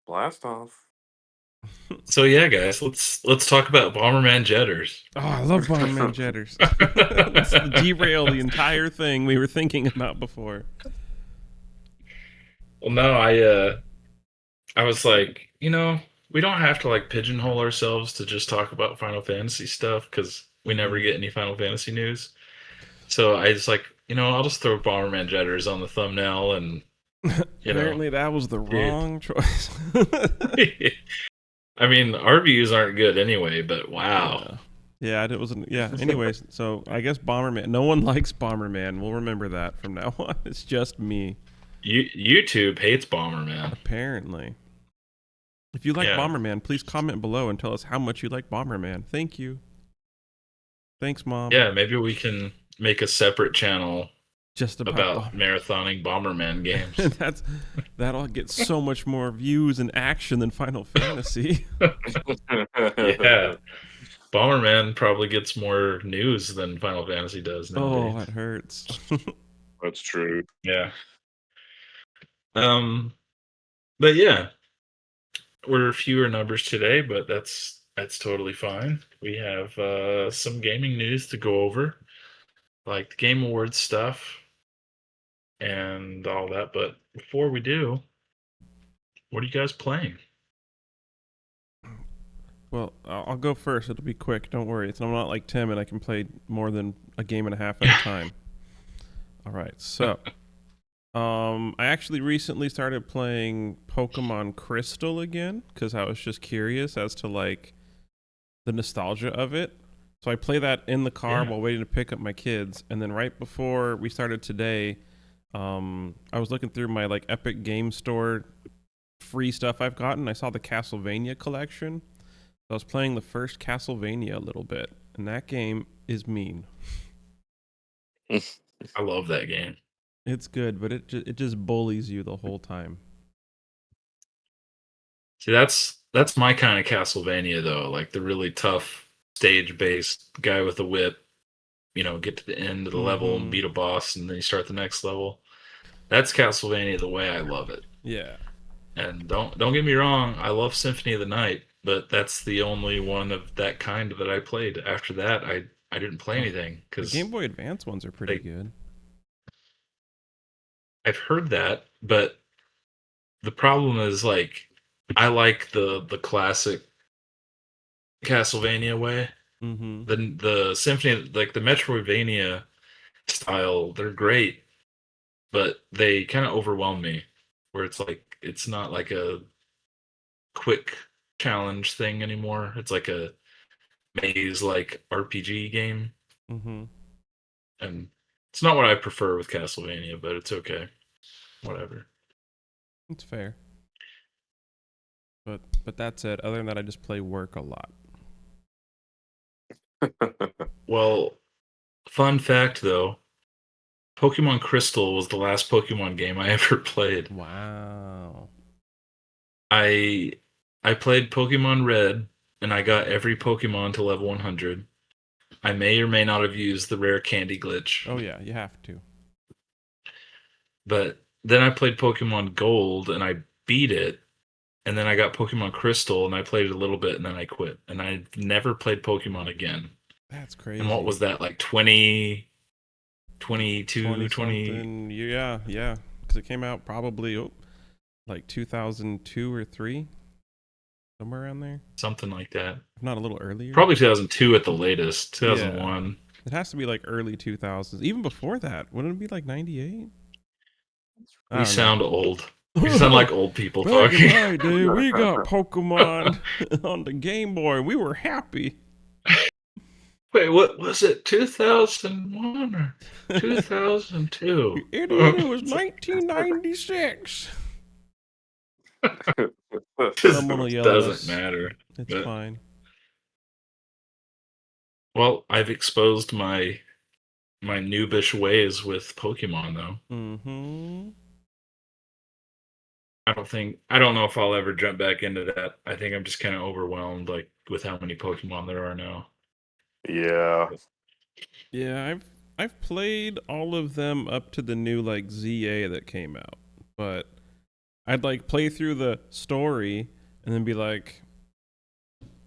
Blast off. So yeah, guys, let's talk about Bomberman Jetters. Oh, I love Bomberman Jetters. Let's derail the entire thing we were thinking about before. Well, no, I was like, we don't have to like pigeonhole ourselves to just talk about Final Fantasy stuff because we never get any Final Fantasy news. So I just like, I'll just throw Bomberman Jetters on the thumbnail and Apparently, that was the wrong choice. I mean, our views aren't good anyway, but wow. Yeah, it wasn't. Yeah. Anyways, so I guess Bomberman. No one likes Bomberman. We'll remember that from now on. It's just me. YouTube hates Bomberman. Apparently. If you like Bomberman, please comment below and tell us how much you like Bomberman. Thank you. Thanks, Mom. Yeah, maybe we can make a separate channel just about marathoning Bomberman games. That'll get so much more views and action than Final Fantasy. Yeah. Bomberman probably gets more news than Final Fantasy does nowadays. Oh, that hurts. That's true. Yeah. But yeah, we're fewer numbers today, but that's totally fine. We have some gaming news to go over, like the Game Awards stuff and all that. But before we do, what are you guys playing? Well, I'll go first. It'll be quick. Don't worry. I'm not like Tim, and I can play more than a game and a half at a time. All right. So, I actually recently started playing Pokemon Crystal again because I was just curious as to like the nostalgia of it. So I play that in the car while waiting to pick up my kids, and then right before we started today, I was looking through my like Epic Game Store free stuff I've gotten. I saw the Castlevania collection. I was playing the first Castlevania a little bit, and that game is mean. I love that game. It's good, but it just bullies you the whole time. See, that's my kind of Castlevania though, like the really tough stage-based guy with a whip. Get to the end of the level and beat a boss, and then you start the next level. That's Castlevania the way I love it. Yeah. And don't get me wrong, I love Symphony of the Night, but that's the only one of that kind that I played. After that, I didn't play anything because the Game Boy Advance ones are pretty good. I've heard that, but the problem is like I like the classic Castlevania way. The Symphony, like the Metroidvania style, they're great, but they kind of overwhelm me. Where it's like it's not like a quick challenge thing anymore. It's like a maze like RPG game. And it's not what I prefer with Castlevania, but it's okay. Whatever. It's fair. But that's it. Other than that, I just play work a lot. Well, fun fact though, Pokemon Crystal was the last Pokemon game I ever played. Wow. I played Pokemon Red, and I got every Pokemon to level 100. I may or may not have used the rare candy glitch. Oh yeah, you have to. But then I played Pokemon Gold, and I beat it. And then I got Pokemon Crystal, and I played it a little bit, and then I quit. And I never played Pokemon again. That's crazy. And what was that, like 20... 22, 20... Yeah. Because it came out probably like 2002 or 3. Somewhere around there. Something like that. If not a little earlier. Probably 2002 at the latest. 2001. Yeah. It has to be like early 2000s. Even before that. Wouldn't it be like 98? We sound old. We sound like old people talking. Right, dude. We got Pokemon on the Game Boy. We were happy. Wait, what was it? 2001 or 2002? It was 1996. Someone will yell doesn't matter. It's fine. Well, I've exposed my noobish ways with Pokemon though. I don't know if I'll ever jump back into that. I think I'm just kind of overwhelmed like with how many Pokemon there are now. Yeah, I've played all of them up to the new like ZA that came out, but I'd like play through the story and then be like,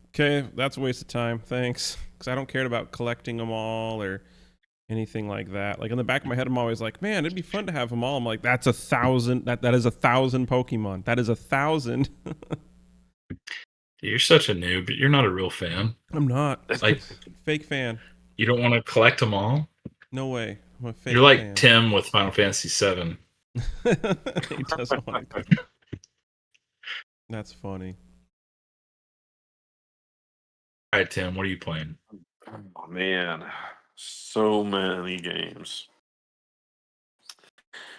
okay, that's a waste of time. Thanks, because I don't care about collecting them all or anything like that. Like in the back of my head, I'm always like, man, it'd be fun to have them all. I'm like, that's 1,000. That is 1,000 Pokemon. That is 1,000. You're such a noob, but you're not a real fan. I'm not. Like, Fake fan. you don't want to collect them all? No way. I'm a fake You're like fan. Tim with Final Fantasy VII. He doesn't want to. That's funny. All right, Tim, what are you playing? Oh, man, so many games.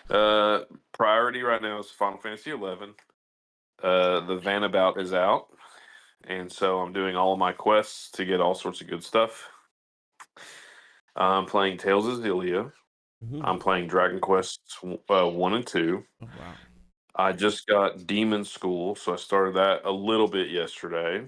Priority right now is Final Fantasy XI. The Vanabout is out, and so I'm doing all of my quests to get all sorts of good stuff. I'm playing Tales of Xillia. Ooh. I'm playing Dragon Quest 1 and 2. Oh, wow. I just got Demon School, so I started that a little bit yesterday.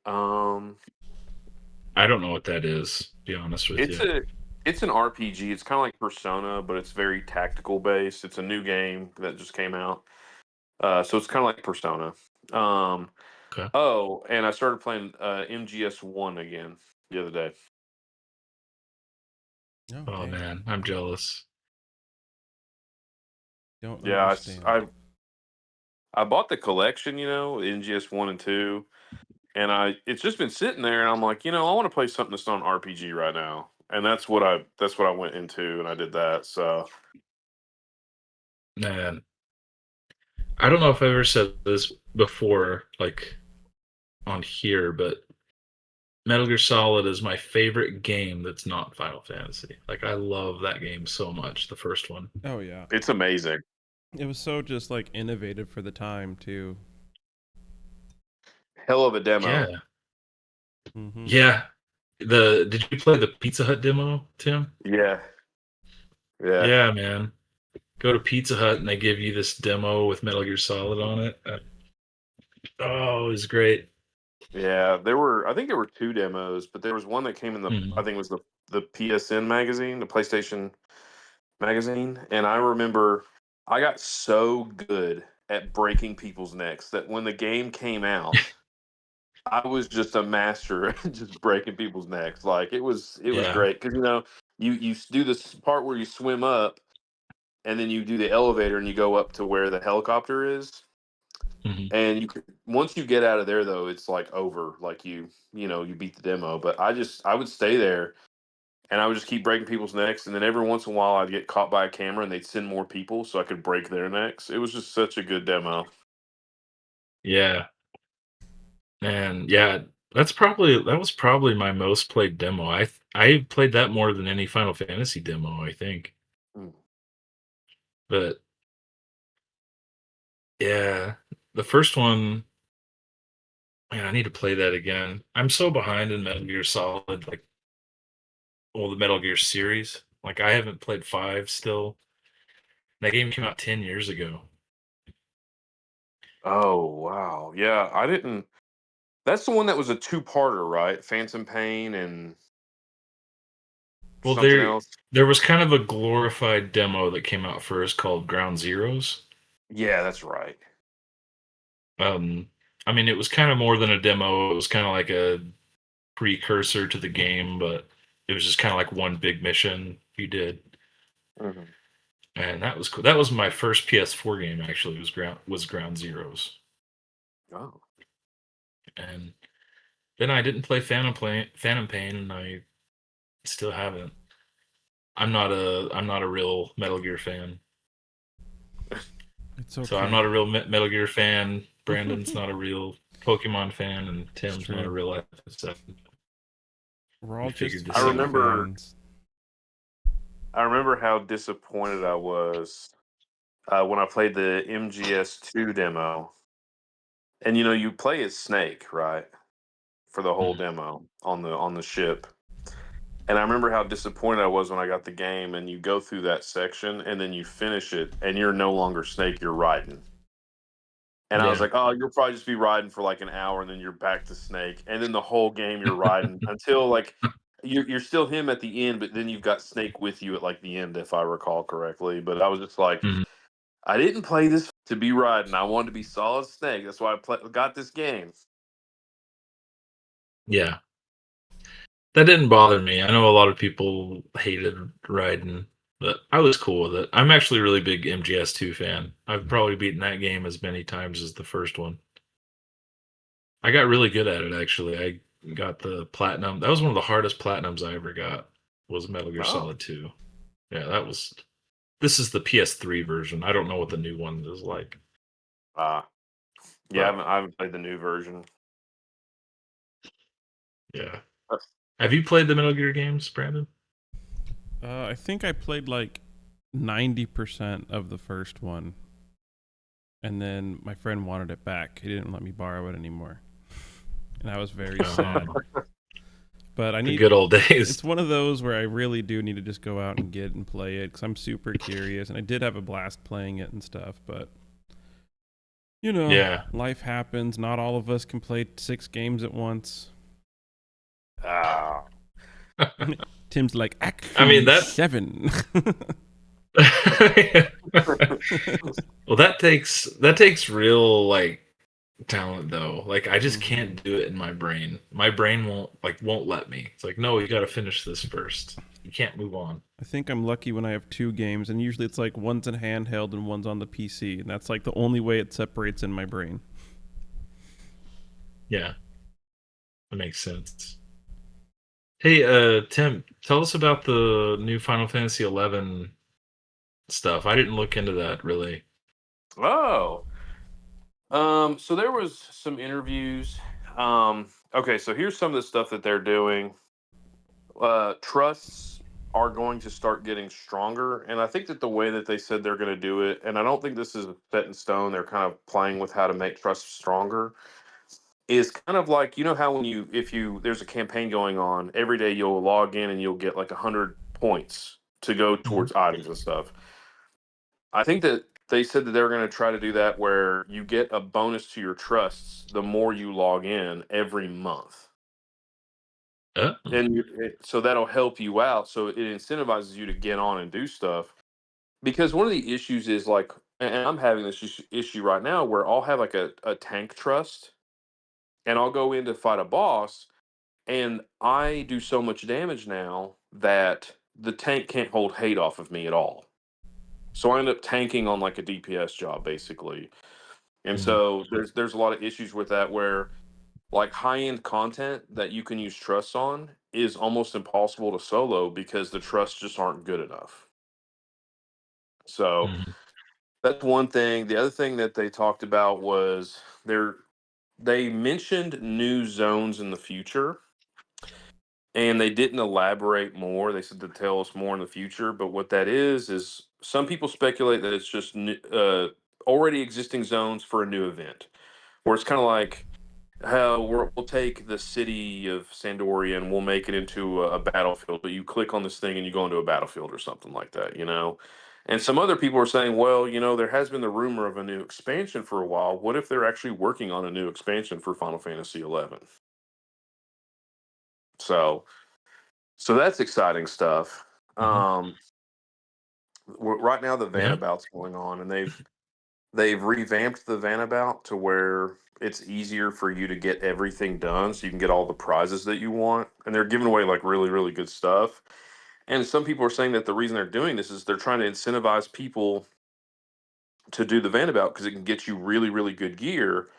I don't know what that is, to be honest with you. It's an RPG. It's kind of like Persona, but it's very tactical based. It's a new game that just came out. So it's kind of like Persona. Okay. Oh, and I started playing MGS1 again the other day. Oh man, I'm jealous. Don't Yeah, understand. I bought the collection, MGS1 and 2, and it's just been sitting there, and I'm like, I want to play something that's not an RPG right now, and that's what I went into, and I did that. So Man, I don't know if I've ever said this before, like on here, but Metal Gear Solid is my favorite game that's not Final Fantasy. Like, I love that game so much, the first one. Oh, yeah. it's amazing. It was so just like innovative for the time, too. Hell of a demo. Yeah. Mm-hmm. Yeah. Did you play the Pizza Hut demo, Tim? Yeah. Yeah, man. Go to Pizza Hut and they give you this demo with Metal Gear Solid on it. Oh, it was great. Yeah, I think there were two demos, but there was one that came in I think it was the PSN magazine, the PlayStation magazine, and I remember I got so good at breaking people's necks that when the game came out, I was just a master at just breaking people's necks. Like it was Yeah. great because you do this part where you swim up, and then you do the elevator and you go up to where the helicopter is. Mhm. And once you get out of there, though, it's like over. Like you beat the demo. But I would stay there, and I would just keep breaking people's necks. And then every once in a while, I'd get caught by a camera, and they'd send more people, so I could break their necks. It was just such a good demo. Yeah. And yeah, that was probably my most played demo. I played that more than any Final Fantasy demo, I think. Mm. But yeah, the first one, man, I need to play that again. I'm so behind in Metal Gear Solid, like the Metal Gear series. Like I haven't played 5 still. That game came out 10 years ago. Oh wow, yeah, I didn't. That's the one that was a two-parter, right? Phantom Pain and Well, something else. there was kind of a glorified demo that came out first called Ground Zeroes. Yeah, that's right. I mean, it was kind of more than a demo. It was kind of like a precursor to the game, but it was just kind of like one big mission you did. Mm-hmm. And that was cool. That was my first PS4 game actually. Was Ground Zeroes. Oh. And then I didn't play Phantom Pain, and I still haven't. I'm not a real Metal Gear fan. It's okay. So I'm not a real Metal Gear fan. Brandon's not a real Pokemon fan, and Tim's not a real FF7. We're all just I remember. fans. I remember how disappointed I was when I played the MGS2 demo. And you play as Snake, right? For the whole demo on the ship. And I remember how disappointed I was when I got the game and you go through that section and then you finish it and you're no longer Snake, you're riding. And I was like, oh, you'll probably just be riding for like an hour and then you're back to Snake. And then the whole game you're riding until like you're still him at the end, but then you've got Snake with you at like the end, if I recall correctly. But I was just like, I didn't play this to be riding. I wanted to be Solid Snake. That's why got this game. Yeah. That didn't bother me. I know a lot of people hated Raiden, but I was cool with it. I'm actually a really big MGS2 fan. I've probably beaten that game as many times as the first one. I got really good at it, actually. I got the platinum. That was one of the hardest platinums I ever got, was Metal Gear Oh. Solid 2. Yeah, that was... This is the PS3 version. I don't know what the new one is like. Yeah, But, I haven't played the new version. yeah. Have you played the Metal Gear games, Brandon? I think I played like 90% of the first one. And then my friend wanted it back. He didn't let me borrow it anymore. And I was very sad. But I The need good old days. It's one of those where I really do need to just go out and get and play it because I'm super curious, and I did have a blast playing it and stuff. But you know, Yeah. life happens. Not all of us can play 6 games at once. Tim's like, actually, I mean, that 7. Well, that takes real like talent though. Like I just Mm-hmm. can't do it in my brain. My brain won't let me. It's like, no, you got to finish this first. You can't move on. I think I'm lucky when I have 2 games, and usually it's like one's in handheld and one's on the PC, and that's like the only way it separates in my brain. Yeah, that makes sense. Hey, Tim, tell us about the new Final Fantasy XI stuff. I didn't look into that really. Oh. So there was some interviews. Okay, so here's some of the stuff that they're doing. Trusts are going to start getting stronger, and I think that the way that they said they're going to do it, and I don't think this is set in stone. They're kind of playing with how to make trusts stronger. Is kind of like, you know how when if you there's a campaign going on every day, you'll log in and you'll get like 100 points to go Mhm. towards items and stuff. I think that they said that they're going to try to do that where you get a bonus to your trusts the more you log in every month. Oh. And so that'll help you out. So it incentivizes you to get on and do stuff. Because one of the issues is like, and I'm having this issue right now where I'll have like a tank trust and I'll go in to fight a boss and I do so much damage now that the tank can't hold hate off of me at all. So I end up tanking on like a DPS job basically. And Mhm. so there's a lot of issues with that where like high end content that you can use trusts on is almost impossible to solo because the trusts just aren't good enough. So Mhm. that's one thing. The other thing that they talked about was they mentioned new zones in the future and they didn't elaborate more. They said to tell us more in the future, but what that is some people speculate that it's just already existing zones for a new event, where it's kind of like how we'll take the city of Sandoria and we'll make it into a battlefield, but you click on this thing and you go into a battlefield or something like that, you know? And some other people are saying, well, you know, there has been the rumor of a new expansion for a while. What if they're actually working on a new expansion for Final Fantasy 11? So, so that's exciting stuff. Mhm. Right now the Yeah. Vanabout's going on, and they've revamped the Vanabout to where it's easier for you to get everything done, so you can get all the prizes that you want, and they're giving away like really really good stuff. And some people are saying that the reason they're doing this is they're trying to incentivize people to do the Vanabout because it can get you really really good gear.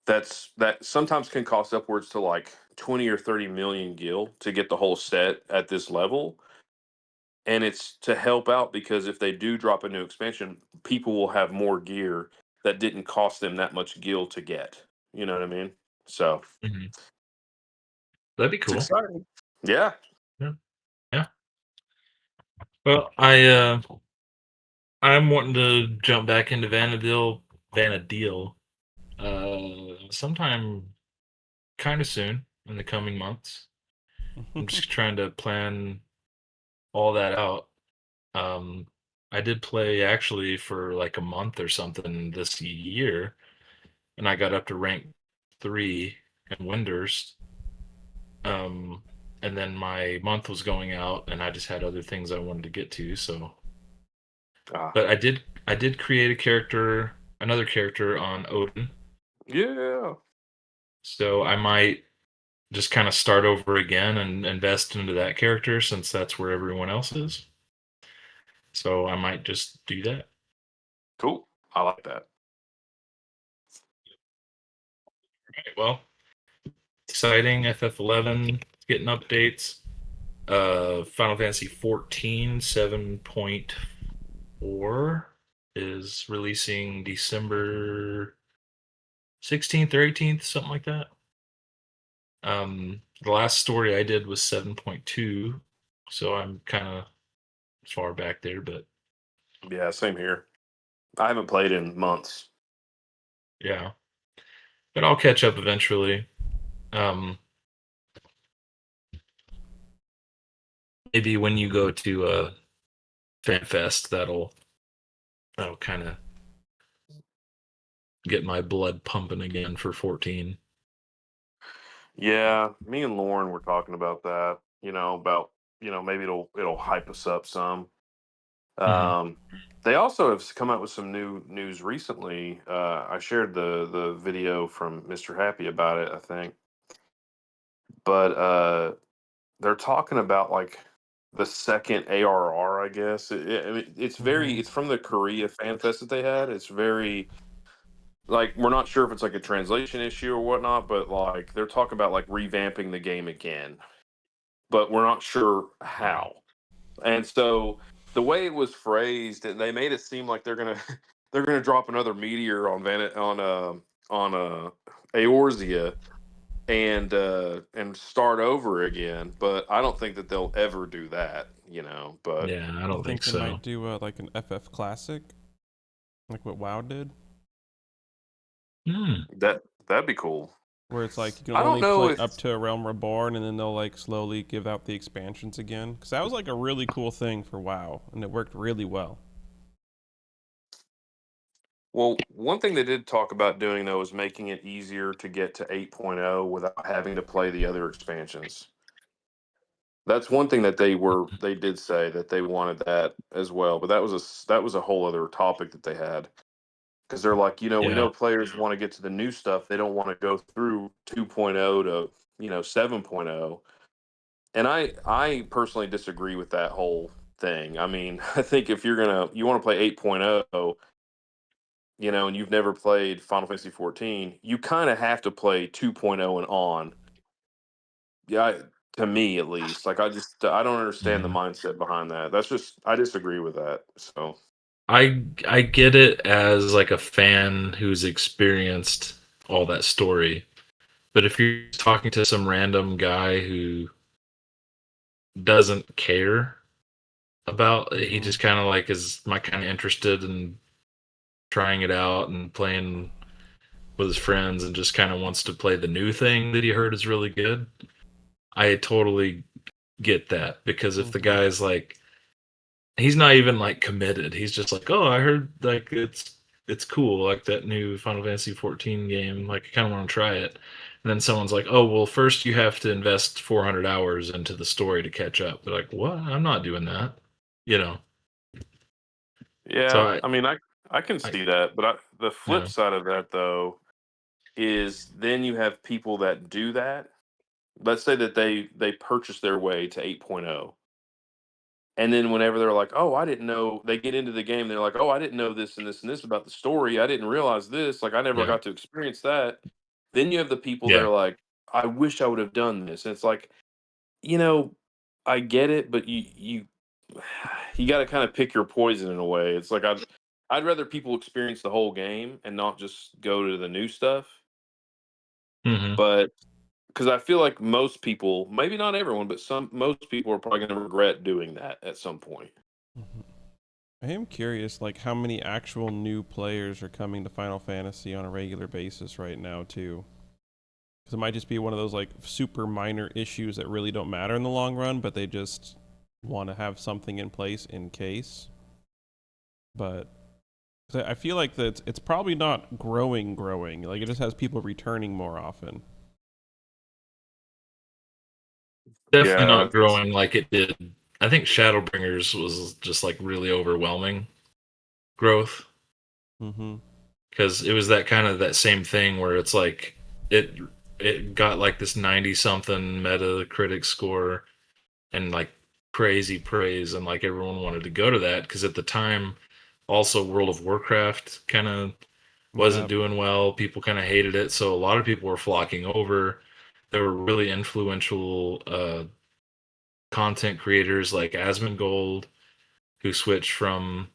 That sometimes can cost upwards to like 20 or 30 million gil to get the whole set at this level. And it's to help out because if they do drop a new expansion, people will have more gear that didn't cost them that much gil to get. You know what I mean? So Mhm. That'd be it's cool. exciting. Yeah. Yeah. Yeah. Well, I'm wanting to jump back into Vanadil, sometime kind of soon in the coming months. I'm just trying to plan all that out. Um, I did play actually for like a month or something this year, and I got up to rank 3 in Winders. Um, and then my month was going out, and I just had other things I wanted to get to, so Ah, But I did create another character on Odin. yeah. So I might just kind of start over again and invest into that character since that's where everyone else is. So I might just do that. Cool. I like that. Right, well, exciting. FF11 getting updates. Final Fantasy 14 7.4 is releasing December 16th or 18th, something like that. The last story I did was 7.2, so I'm kind of far back there, but Yeah, same here. I haven't played in months. yeah. But I'll catch up eventually. Um, Maybe when you go to FanFest, that'll kind of get my blood pumping again for 14. Yeah, me and Lauren were talking about that. About maybe it'll hype us up some. Hmm. They also have come out with some new news recently. I shared the video from Mr. Happy about it, I think. But they're talking about like the second ARR, I guess. I mean, Mm-hmm. it's from the Korea Fan Fest that they had. It's very like we're not sure if it's like a translation issue or whatnot, but like they're talking about like revamping the game again, but we're not sure how. And so the way it was phrased, and they made it seem like they're gonna they're gonna drop another meteor on Eorzea and start over again. But I don't think that they'll ever do that. But Yeah, I You don't think think they so. might do like an FF Classic, like what WoW did, Hmm. that'd be cool. where it's like you can I don't only know play if up to a Realm Reborn, and then they'll like slowly give out the expansions again? Because that was like a really cool thing for WoW, and it worked really well. Well, one thing they did talk about doing though is making it easier to get to 8.0 without having to play the other expansions. That's one thing that they did say that they wanted that as well, but that was a whole other topic that they had because they're like, we Yeah. know players want to get to the new stuff. They don't want to go through 2.0 to, 7.0. And I personally disagree with that whole thing. I mean, I think if you want to play 8.0, and you've never played Final Fantasy 14, you kind of have to play 2.0 and on. Yeah, to me at least. Like I don't understand the Yeah. mindset behind that. That's just I disagree with that. So I get it as like a fan who's experienced all that story. But if you're talking to some random guy who doesn't care about it, he Mm-hmm. just kind of like is my kind of interested in trying it out and playing with his friends and just kind of wants to play the new thing that he heard is really good. I totally get that because if the Mm-hmm. guy's like he's not even like committed. He's just like, "Oh, I heard like it's cool, like that new Final Fantasy 14 game. Like I kind of want to try it." And then someone's like, "Oh, well, first you have to invest 400 hours into the story to catch up." They're like, "What? I'm not doing that." You know. So yeah, I mean I can I see that, but the flip yeah, side of that though is then you have people that do that. Let's say that they purchase their way to 8.0. And then whenever they're like, "Oh, I didn't know," they get into the game, they're like, "Oh, I didn't know this and this and this about the story. I didn't realize this. Like, I never yeah, got to experience that." Then you have the people that yeah. are like, "I wish I would have done this." And it's like, you know, I get it, but you got to kind of pick your poison in a way. It's like I'd rather people experience the whole game and not just go to the new stuff. Hmm. But because I feel like most people, maybe not everyone, but most people are probably going to regret doing that at some point. Mm-hmm. I am curious, like how many actual new players are coming to Final Fantasy on a regular basis right now, too. Because it might just be one of those like super minor issues that really don't matter in the long run, but they just want to have something in place in case. But 'cause I feel like that it's probably not growing. Like it just has people returning more often. Definitely Yeah, not growing like it did. I think Shadowbringers was just like really overwhelming. growth. Mm-hmm. Because it was that kind of that same thing where it's like it got like this 90 something Metacritic score and like crazy praise, and like everyone wanted to go to that because at the time also World of Warcraft kind of wasn't Yep. doing well. People kind of hated it, so a lot of people were flocking over. There were really influential content creators like Asmongold who switched from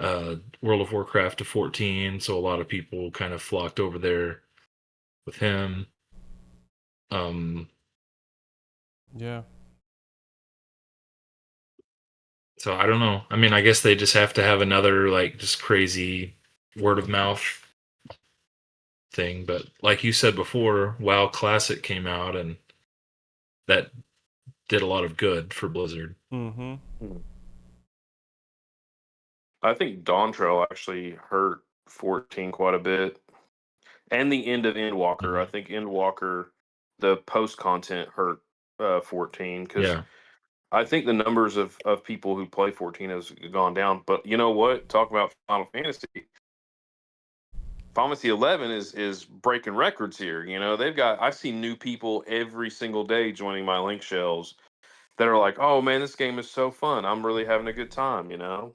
World of Warcraft to 14, so a lot of people kind of flocked over there with him. Yeah. So I don't know. I mean, I guess they just have to have another like just crazy word of mouth thing. But like you said before, WoW Classic came out and that did a lot of good for Blizzard. Mm-hmm. I think Dawn Trail actually hurt 14 quite a bit. And the end of Endwalker. I think Endwalker, the post content hurt 14 because Yeah. I think the numbers of people who play 14 has gone down. But you know what? Talk about Final Fantasy. Final Fantasy 11 is breaking records here. You know, I see new people every single day joining my link shelves that are like, "Oh man, this game is so fun. I'm really having a good time." You know.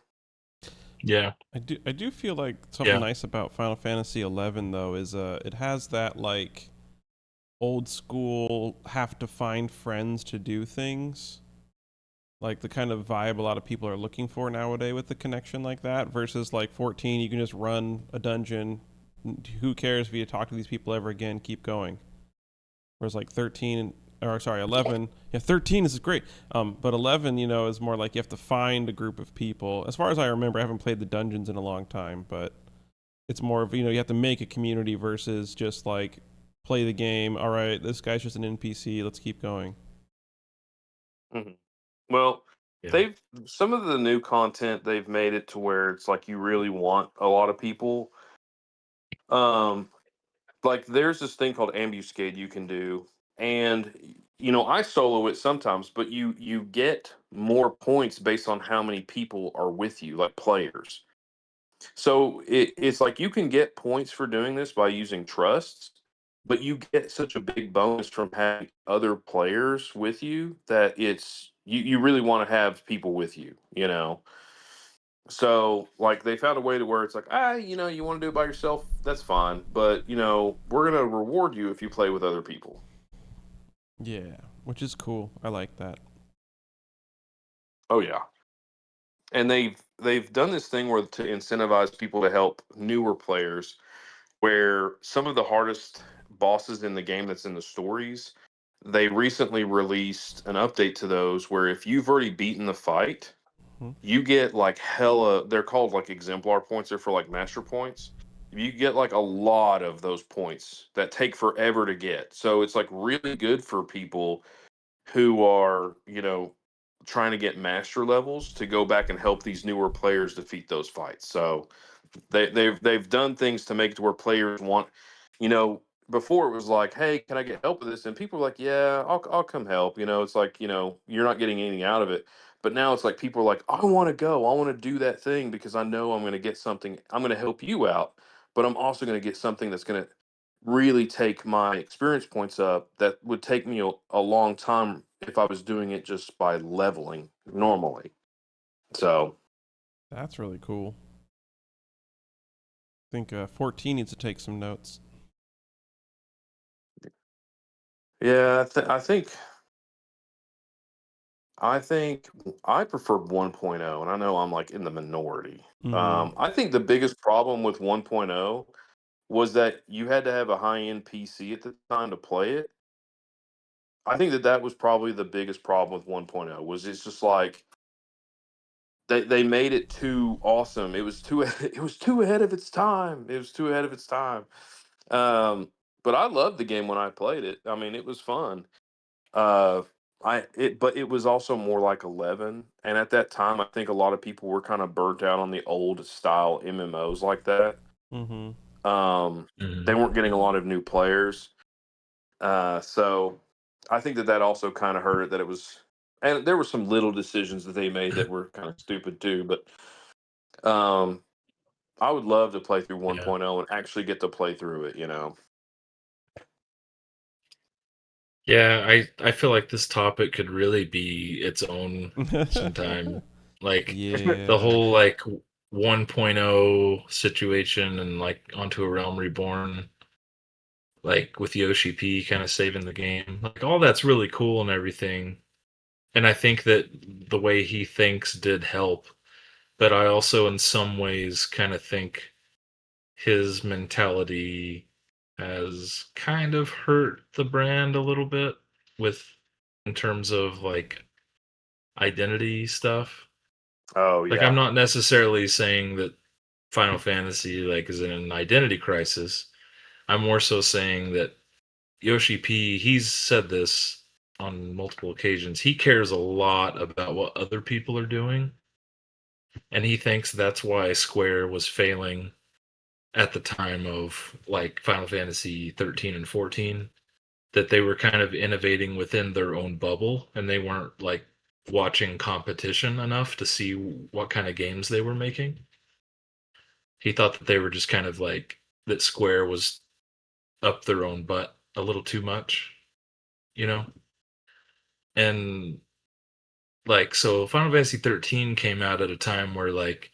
Yeah. I do feel like something Yeah. nice about Final Fantasy 11 though is it has that like old school have to find friends to do things. Like the kind of vibe a lot of people are looking for nowadays with the connection like that versus like 14 you can just run a dungeon. Who cares if you talk to these people ever again, keep going. Whereas like 13 or sorry 11, yeah 13 is great, but 11 is more like you have to find a group of people. As far as I remember, I haven't played the dungeons in a long time, but it's more of you have to make a community versus just like play the game. All right, this guy's just an NPC, let's keep going. Mhm. Well, Yeah. they've some of the new content they've made it to where it's like you really want a lot of people. Um, like there's this thing called ambuscade you can do, and I solo it sometimes, but you get more points based on how many people are with you, like players. So it's like you can get points for doing this by using trusts, but you get such a big bonus from having other players with you that you really want to have people with you. So like they found a way to where it's like, you want to do it by yourself, that's fine. But we're gonna reward you if you play with other people. Yeah, which is cool. I like that. Oh yeah. And they've done this thing where to incentivize people to help newer players where some of the hardest bosses in the game that's in the stories, they recently released an update to those where if you've already beaten the fight, Hmm. you get like hella, they're called like exemplar points, they're for like master points. You get like a lot of those points that take forever to get. So it's like really good for people who are, trying to get master levels to go back and help these newer players defeat those fights. So they've done things to make it to where players want, you know, before it was like, hey, can I get help with this? And people were like, yeah, I'll come help. It's like, you're not getting anything out of it. But now it's like people are like, I want to go. I want to do that thing because I know I'm going to get something. I'm going to help you out, but I'm also going to get something that's going to really take my experience points up that would take me a long time if I was doing it just by leveling normally. So, That's really cool. I think 14 needs to take some notes. yeah, I think I prefer 1.0, and I know I'm like in the minority. Mm-hmm. I think the biggest problem with 1.0 was that you had to have a high-end PC at the time to play it. I think that was probably the biggest problem with 1.0 was it's just like they made it too awesome. It was too it was too ahead of its time. It was too ahead of its time. Um, but I loved the game when I played it. I mean, it was fun. Uh, but it was also more like 11, and at that time, I think a lot of people were kind of burnt out on the old style MMOs like that. Mm-hmm. Um, they Mhm. weren't getting a lot of new players, so I think that also kind of hurt it. That it was, and there were some little decisions that they made that were kind of stupid too. But I would love to play through Yeah. 1.0 and actually get to play through it, you know? Yeah, I feel like this topic could really be its own sometime. Like the Yeah. whole like 1.0 situation and like onto a Realm Reborn, like with Yoshi P kind of saving the game. Like all that's really cool and everything. And I think that the way he thinks did help. But I also in some ways kind of think his mentality has kind of hurt the brand a little bit with in terms of like identity stuff. Oh, Like I'm yeah. not necessarily saying that Final Fantasy like is in an identity crisis. I'm more so saying that Yoshi P, he's said this on multiple occasions. He cares a lot about what other people are doing, and he thinks that's why Square was failing at the time of like Final Fantasy 13 and 14, that they were kind of innovating within their own bubble and they weren't like watching competition enough to see what kind of games they were making. He thought that they were just kind of like that Square was up their own butt a little too much, you know? And like so Final Fantasy 13 came out at a time where like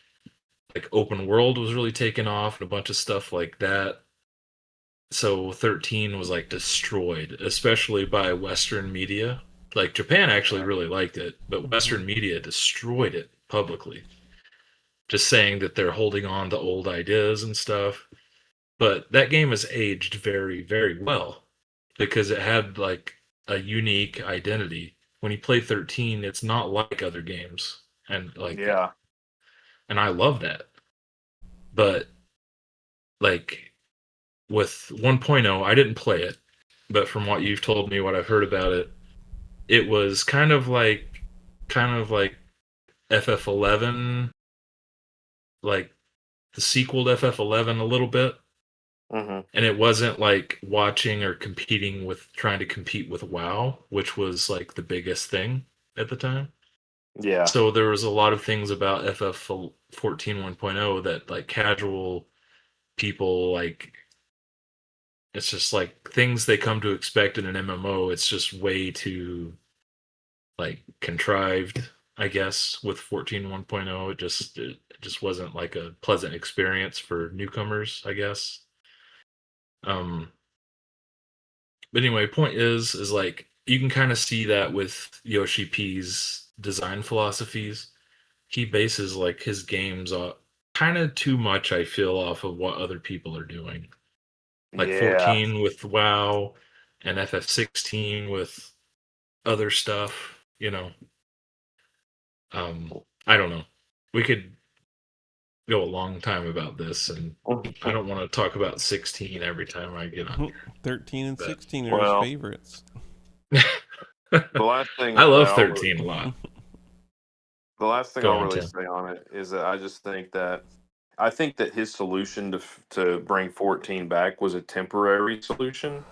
open world was really taking off and a bunch of stuff like that. So 13 was like destroyed, especially by Western media. Like Japan actually really liked it, but Western media destroyed it publicly, just saying that they're holding on to old ideas and stuff. But that game has aged very, very well because it had like a unique identity. When you play 13, it's not like other games. And like, Yeah. and I love that. But like with 1.0, I didn't play it, but from what you've told me, what I've heard about it, it was kind of like FF11, like the sequel to FF11 a little bit, Hmm. and it wasn't like watching or competing with trying to compete with WoW, which was like the biggest thing at the time. Yeah. So there was a lot of things about FF14 1.0 that like casual people like it's just like things they come to expect in an MMO. It's just way too like contrived, I guess, with 14 1.0. It just wasn't like a pleasant experience for newcomers, I guess. Um but anyway, point is like you can kind of see that with Yoshi P's design philosophies. He bases like his games on kind of too much, I feel, off of what other people are doing. Like Yeah. 14 with WoW and FF16 with other stuff, you know. I don't know. We could go a long time about this, and I don't want to talk about 16 every time I get on here. 13 and But 16 are his Well, favorites. the last thing I that love I'll 13 a lot. the last thing Go I'll on, really Tim. say on it is that I think that his solution to bring 14 back was a temporary solution.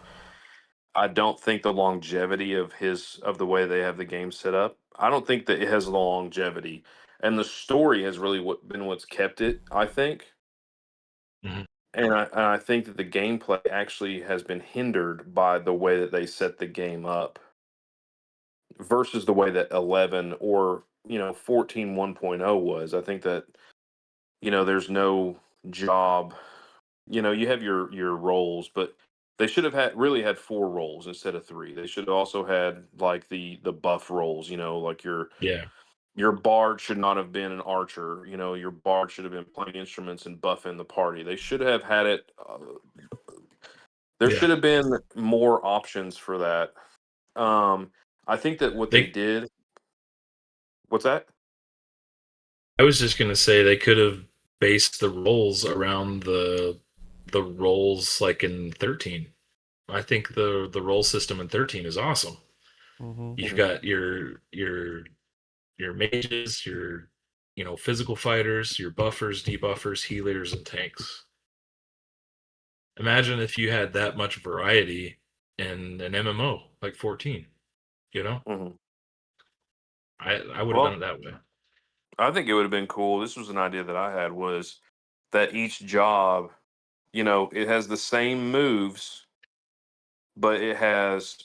I don't think the longevity of the way they have the game set up. I don't think that it has the longevity, and the story has really been what's kept it. I think, Mhm. and I think that the gameplay actually has been hindered by the way that they set the game up versus the way that 11 or 14 1.0 was. I think that there's no job. You have your roles, but they should have had four roles instead of three. They should have also had like the buff roles. Like Yeah, your bard should not have been an archer. Your bard should have been playing instruments and buffing the party. They should have had it. There yeah. should have been more options for that. Um, I think that what they They. did. What's that? I was just gonna say they could have based the roles around the roles like in 13. I think the role system in 13 is awesome. Hmm. You've Mhm. got your mages, your physical fighters, your buffers, debuffers, healers, and tanks. Imagine if you had that much variety in an MMO like 14. You know, Mhm. I would have done Well, it that way. I think it would have been cool. This was an idea that I had was that each job, it has the same moves, but it has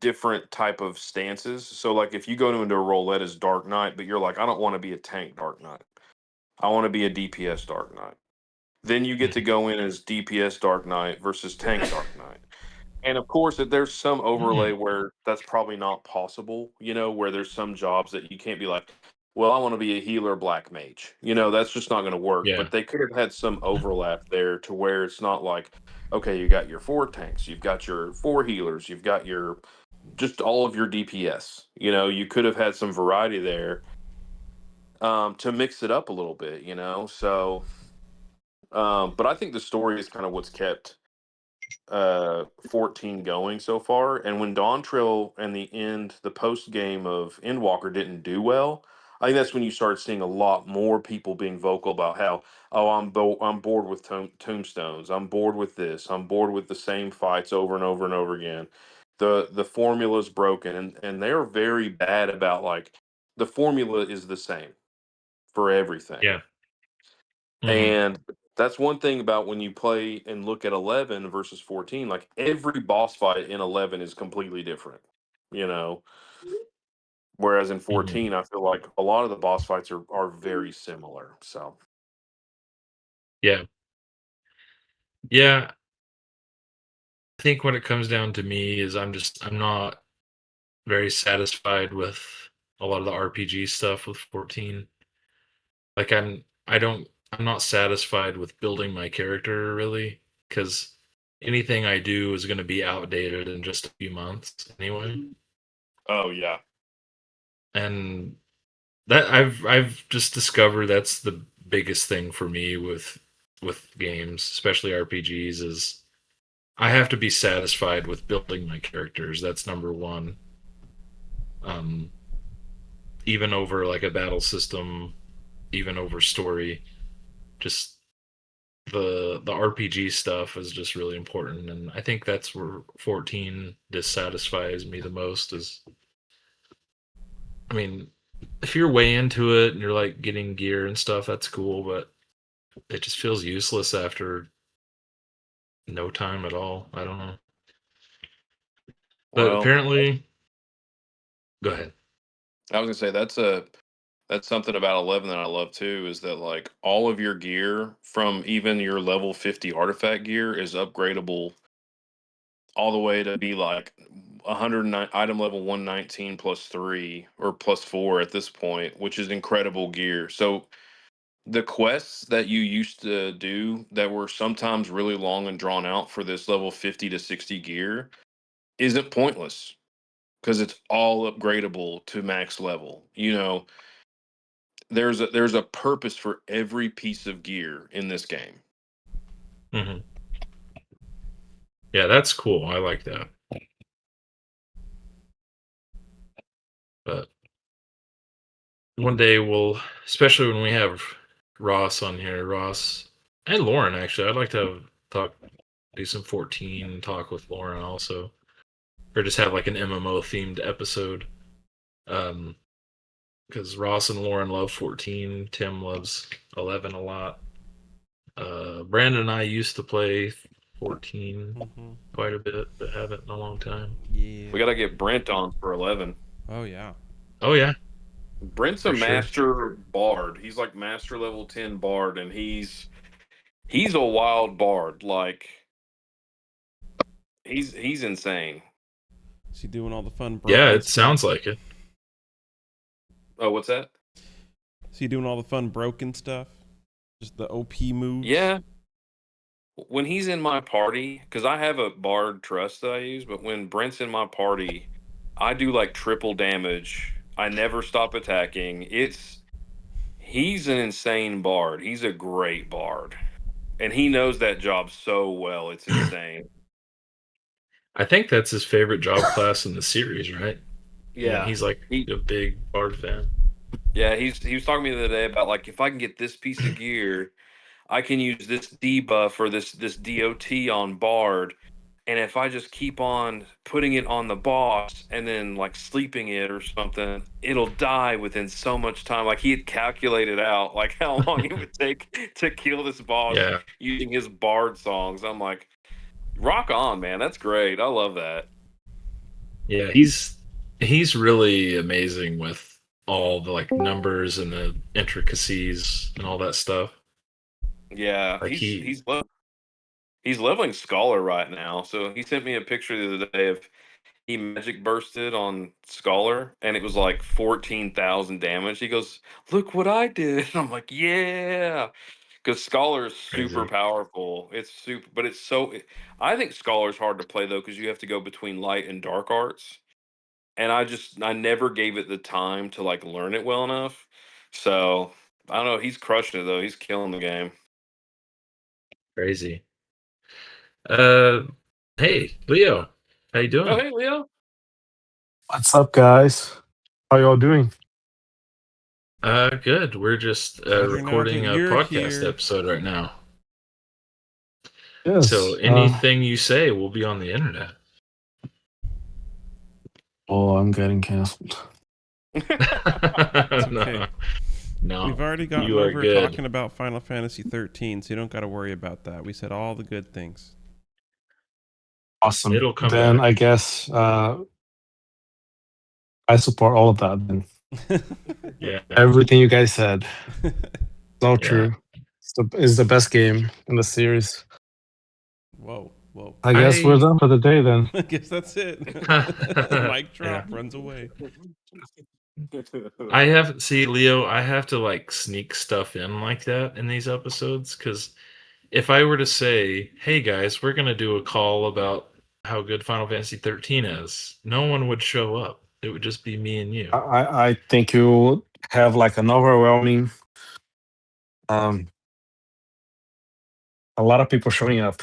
different type of stances. So like if you go into a roulette as Dark Knight, but you're like, I don't want to be a tank Dark Knight. I want to be a DPS Dark Knight. Then you get to go in as DPS Dark Knight versus tank Dark Knight. And of course, there's some overlay where that's probably not possible, where there's some jobs that you can't be like, well, I want to be a healer black mage. That's just not going to work. Yeah. But they could have had some overlap there to where it's not like, okay, you got your 4 tanks, you've got your 4 healers, you've got your just all of your DPS. You could have had some variety there to mix it up a little bit, So, but I think the story is kind of what's kept 14 going so far. And when Dawn Trail and the post game of Endwalker didn't do well, I think that's when you started seeing a lot more people being vocal about how, oh, I'm bored with tombstones. I'm bored with this. I'm bored with the same fights over and over and over again. The formula's broken, and they're very bad about like the formula is the same for everything. Yeah. And that's one thing about when you play and look at 11 versus 14, like every boss fight in 11 is completely different, you know. Whereas in 14, I feel like a lot of the boss fights are very similar. So, Yeah. Yeah. I think when it comes down to me is I'm not very satisfied with a lot of the RPG stuff with 14. Like I'm not satisfied with building my character really cuz anything I do is going to be outdated in just a few months anyway. oh yeah. And that I've just discovered that's the biggest thing for me with games, especially RPGs, is I have to be satisfied with building my characters. That's number one. Um, even over like a battle system, even over story, just the RPG stuff is just really important, and I think that's where 14 dissatisfies me the most. Is I mean, if you're way into it and you're like getting gear and stuff, that's cool, but it just feels useless after no time at all. I don't know. But Well, apparently, go ahead. I was gonna say that's something about 11 that I love too, is that like all of your gear from even your level 50 artifact gear is upgradable all the way to be like 109 item level 119 plus 3 or plus 4 at this point, which is incredible gear. So the quests that you used to do that were sometimes really long and drawn out for this level 50 to 60 gear isn't pointless because it's all upgradable to max level. There's a purpose for every piece of gear in this game. Hmm. Yeah, that's cool. I like that. But one day we'll, especially when we have Ross on here, Ross and Lauren. Actually, I'd like to do some 14 talk with Lauren also, or just have like an MMO themed episode. Because Ross and Lauren love 14. Tim loves 11 a lot. Brandon and I used to play 14 quite a bit, but haven't in a long time. Yeah. We got to get Brent on for 11. Oh yeah. Oh yeah, Brent's a for sure. master bard. He's like master level 10 bard, and he's a wild bard. Like he's insane. Is he doing all the fun broken Yeah, it stuff? sounds like it. Oh, what's that? Is he doing all the fun broken stuff? Just the OP moves? Yeah. When he's in my party, because I have a bard trust that I use, but when Brent's in my party, I do like triple damage. I never stop attacking. He's an insane bard. He's a great bard. And he knows that job so well. It's insane. I think that's his favorite job class in the series, right? And Yeah. he's like He a big Bard fan. yeah, he was talking to me the other day about like if I can get this piece of gear, I can use this debuff or this DOT on Bard and if I just keep on putting it on the boss and then like sleeping it or something, it'll die within so much time. Like he had calculated out like how long it would take to kill this boss Yeah. using his bard songs. I'm like, rock on, man. That's great. I love that. Yeah, he's really amazing with all the like numbers and the intricacies and all that stuff. Yeah, Like he's leveling Scholar right now. So he sent me a picture the other day of he magic bursted on Scholar and it was like 14,000 damage. He goes, "Look what I did." I'm like, "Yeah." Because Scholar is super crazy. powerful. It's super, but it's so. I think Scholar's hard to play though because you have to go between light and dark arts, and I never gave it the time to like learn it well enough. So I don't know. He's crushing it though. He's killing the game. Crazy. Uh, hey, Leo, how you Oh doing? hey Leo. What's up, guys? How y'all doing? Good. We're just Better now that recording a you're podcast here. episode right now. Yes. So anything you say will be on the internet. I'm getting canceled. okay. No, We've already gotten you are over good. talking about Final Fantasy 13, so you don't got to worry about that. We said all the good things. Awesome. It'll come Then back. I guess I support all of that. Then Yeah. everything you guys said, it's all Yeah. true. It's the best game in the series. Whoa. I guess we're done for the day then. I guess that's it. Mic drop, runs away. I have Leo, I have to like sneak stuff in like that in these episodes because if I were to say, "Hey guys, we're gonna do a call about how good Final Fantasy 13 is," no one would show up. It would just be me and you. I think you have like an overwhelming a lot of people showing up.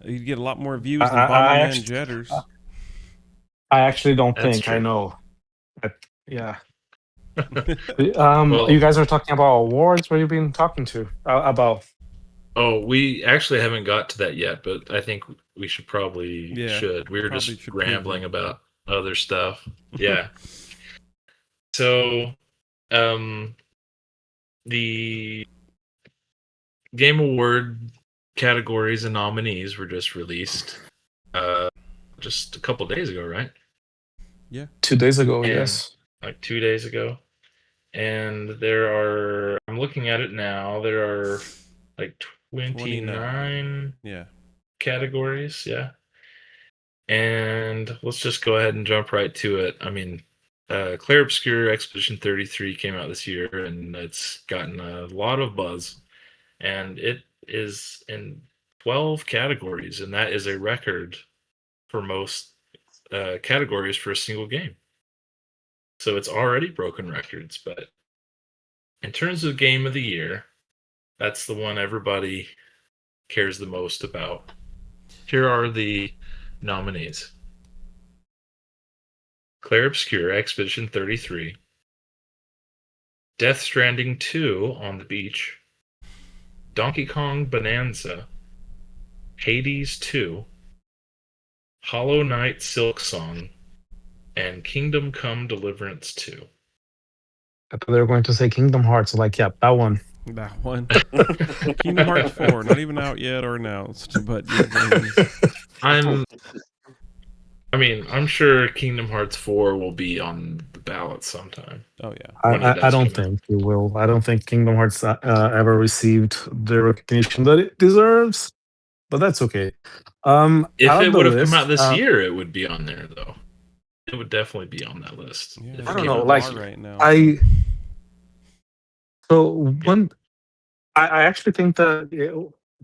You'd get a lot more views than I Bomberman Jetters. actually don't That's think true. I know. Yeah. Well, You guys are talking about awards. What have you been talking to about? oh, we actually haven't got to that yet, but I think we should probably should. We were probably just should rambling about other stuff. Yeah. So, the Game Award categories and nominees were just released just a couple days ago, right? Yeah. 2 days ago, And- yes. Like 2 days ago. And I'm looking at it now, there are like 29 Yeah. categories, yeah. And let's just go ahead and jump right to it. I mean, Clair Obscur Expedition 33 came out this year, and it's gotten a lot of buzz. And it is in 12 categories, and that is a record for most categories for a single game. So it's already broken records, but in terms of Game of the Year, that's the one everybody cares the most about. Here are the nominees. Clair Obscur Expedition 33, Death Stranding 2 on the Beach, Donkey Kong Bonanza, Hades 2, Hollow Knight Silksong, and Kingdom Come Deliverance 2. I thought they were going to say Kingdom Hearts. Like, yeah, that one. That one. Kingdom Hearts 4, not even out yet or announced, but I'm sure Kingdom Hearts 4 will be on the ballot sometime. Oh yeah. I don't think it will. I don't think Kingdom Hearts ever received the recognition that it deserves, but that's okay. If it would have come out this year, it would be on there though. It would definitely be on that list. Yeah, I don't know. like Like right now. I actually think that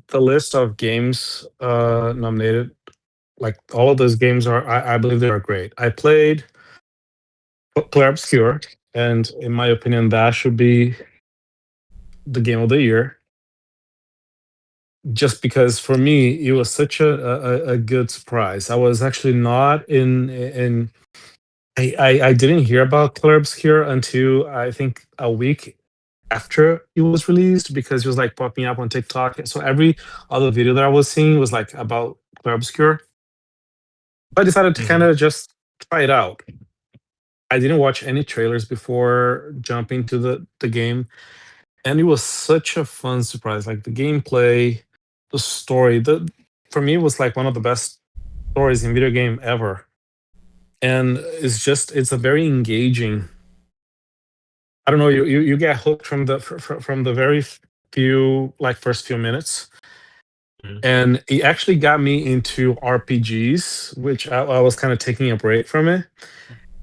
the list of games nominated, like all of those games I believe they are great. I played Clair Obscur, and in my opinion, that should be the game of the year. Just because for me, it was such a good surprise. I was actually not in. I didn't hear about Clair Obscur until I think a week after it was released because it was like popping up on TikTok. So every other video that I was seeing was like about Clair Obscur. I decided to kind Mhm. of just try it out. I didn't watch any trailers before jumping to the game, and it was such a fun surprise. Like the gameplay, the story, the for me it was like one of the best stories in video game ever. And it's a very engaging. I don't know, you get hooked from from the very few like first few minutes. Mhm. And it actually got me into RPGs, which I was kind of taking a break from it.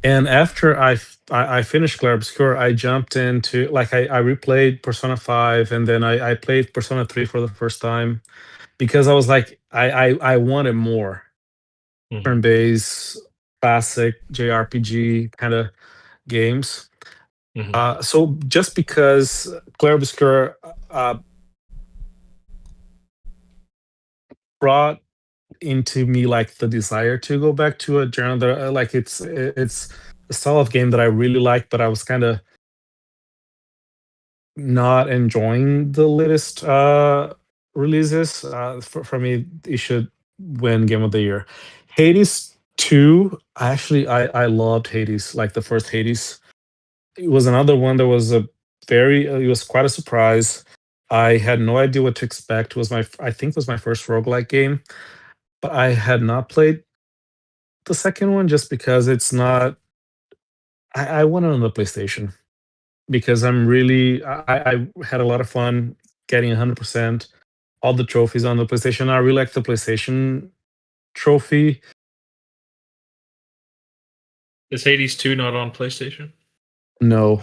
And after I finished Clair Obscur, I jumped into like I replayed Persona 5, and then I played Persona 3 for the first time because I was like I wanted more Mhm. turn-based classic JRPG kind of games. Mhm. So just because Clair Obscur uh, brought into me like the desire to go back to a genre that like it's a style of game that I really like, but I was kind of not enjoying the latest releases. For me, it should win Game of the Year. Hades 2, I loved Hades, like the first Hades. It was another one that was a very it was quite a surprise. I had no idea what to expect. It was I think it was my first roguelike game, but I had not played the second one just because it's not I want it on the PlayStation because I had a lot of fun getting 100% all the trophies on the PlayStation. I really like the PlayStation trophy. Is Hades 2 not on PlayStation? No,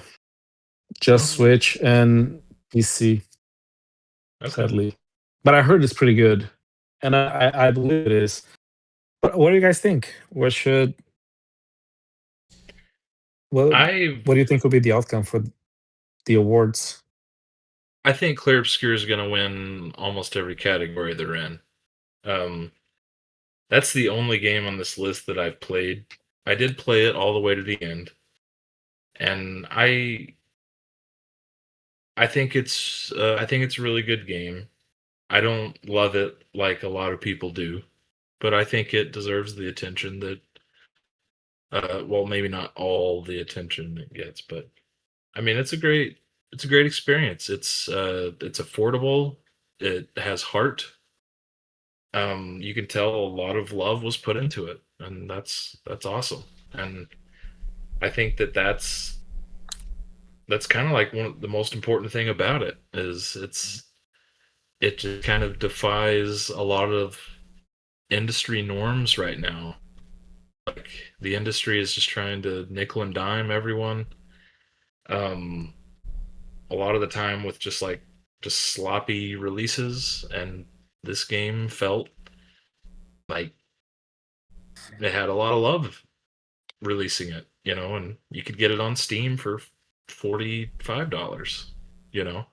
just Oh, Switch and PC, okay. sadly. But I heard it's pretty good, and I believe it is. What do you guys think? What I what do you think will be the outcome for the awards? I think Clair Obscur is gonna win almost every category they're in. Um, that's the only game on this list that I've played. I did play it all the way to the end, and I think it's a really good game. I don't love it like a lot of people do, but I think it deserves the attention that well, maybe not all the attention it gets, but I mean it's a great experience. It's affordable. It has heart. You can tell a lot of love was put into it, and that's awesome. And I think that that's kind of like one of the most important thing about it is it just kind of defies a lot of industry norms right now. Like the industry is just trying to nickel and dime everyone. Um, a lot of the time with just sloppy releases, and this game felt like it had a lot of love releasing it, and you could get it on Steam for $45, you know.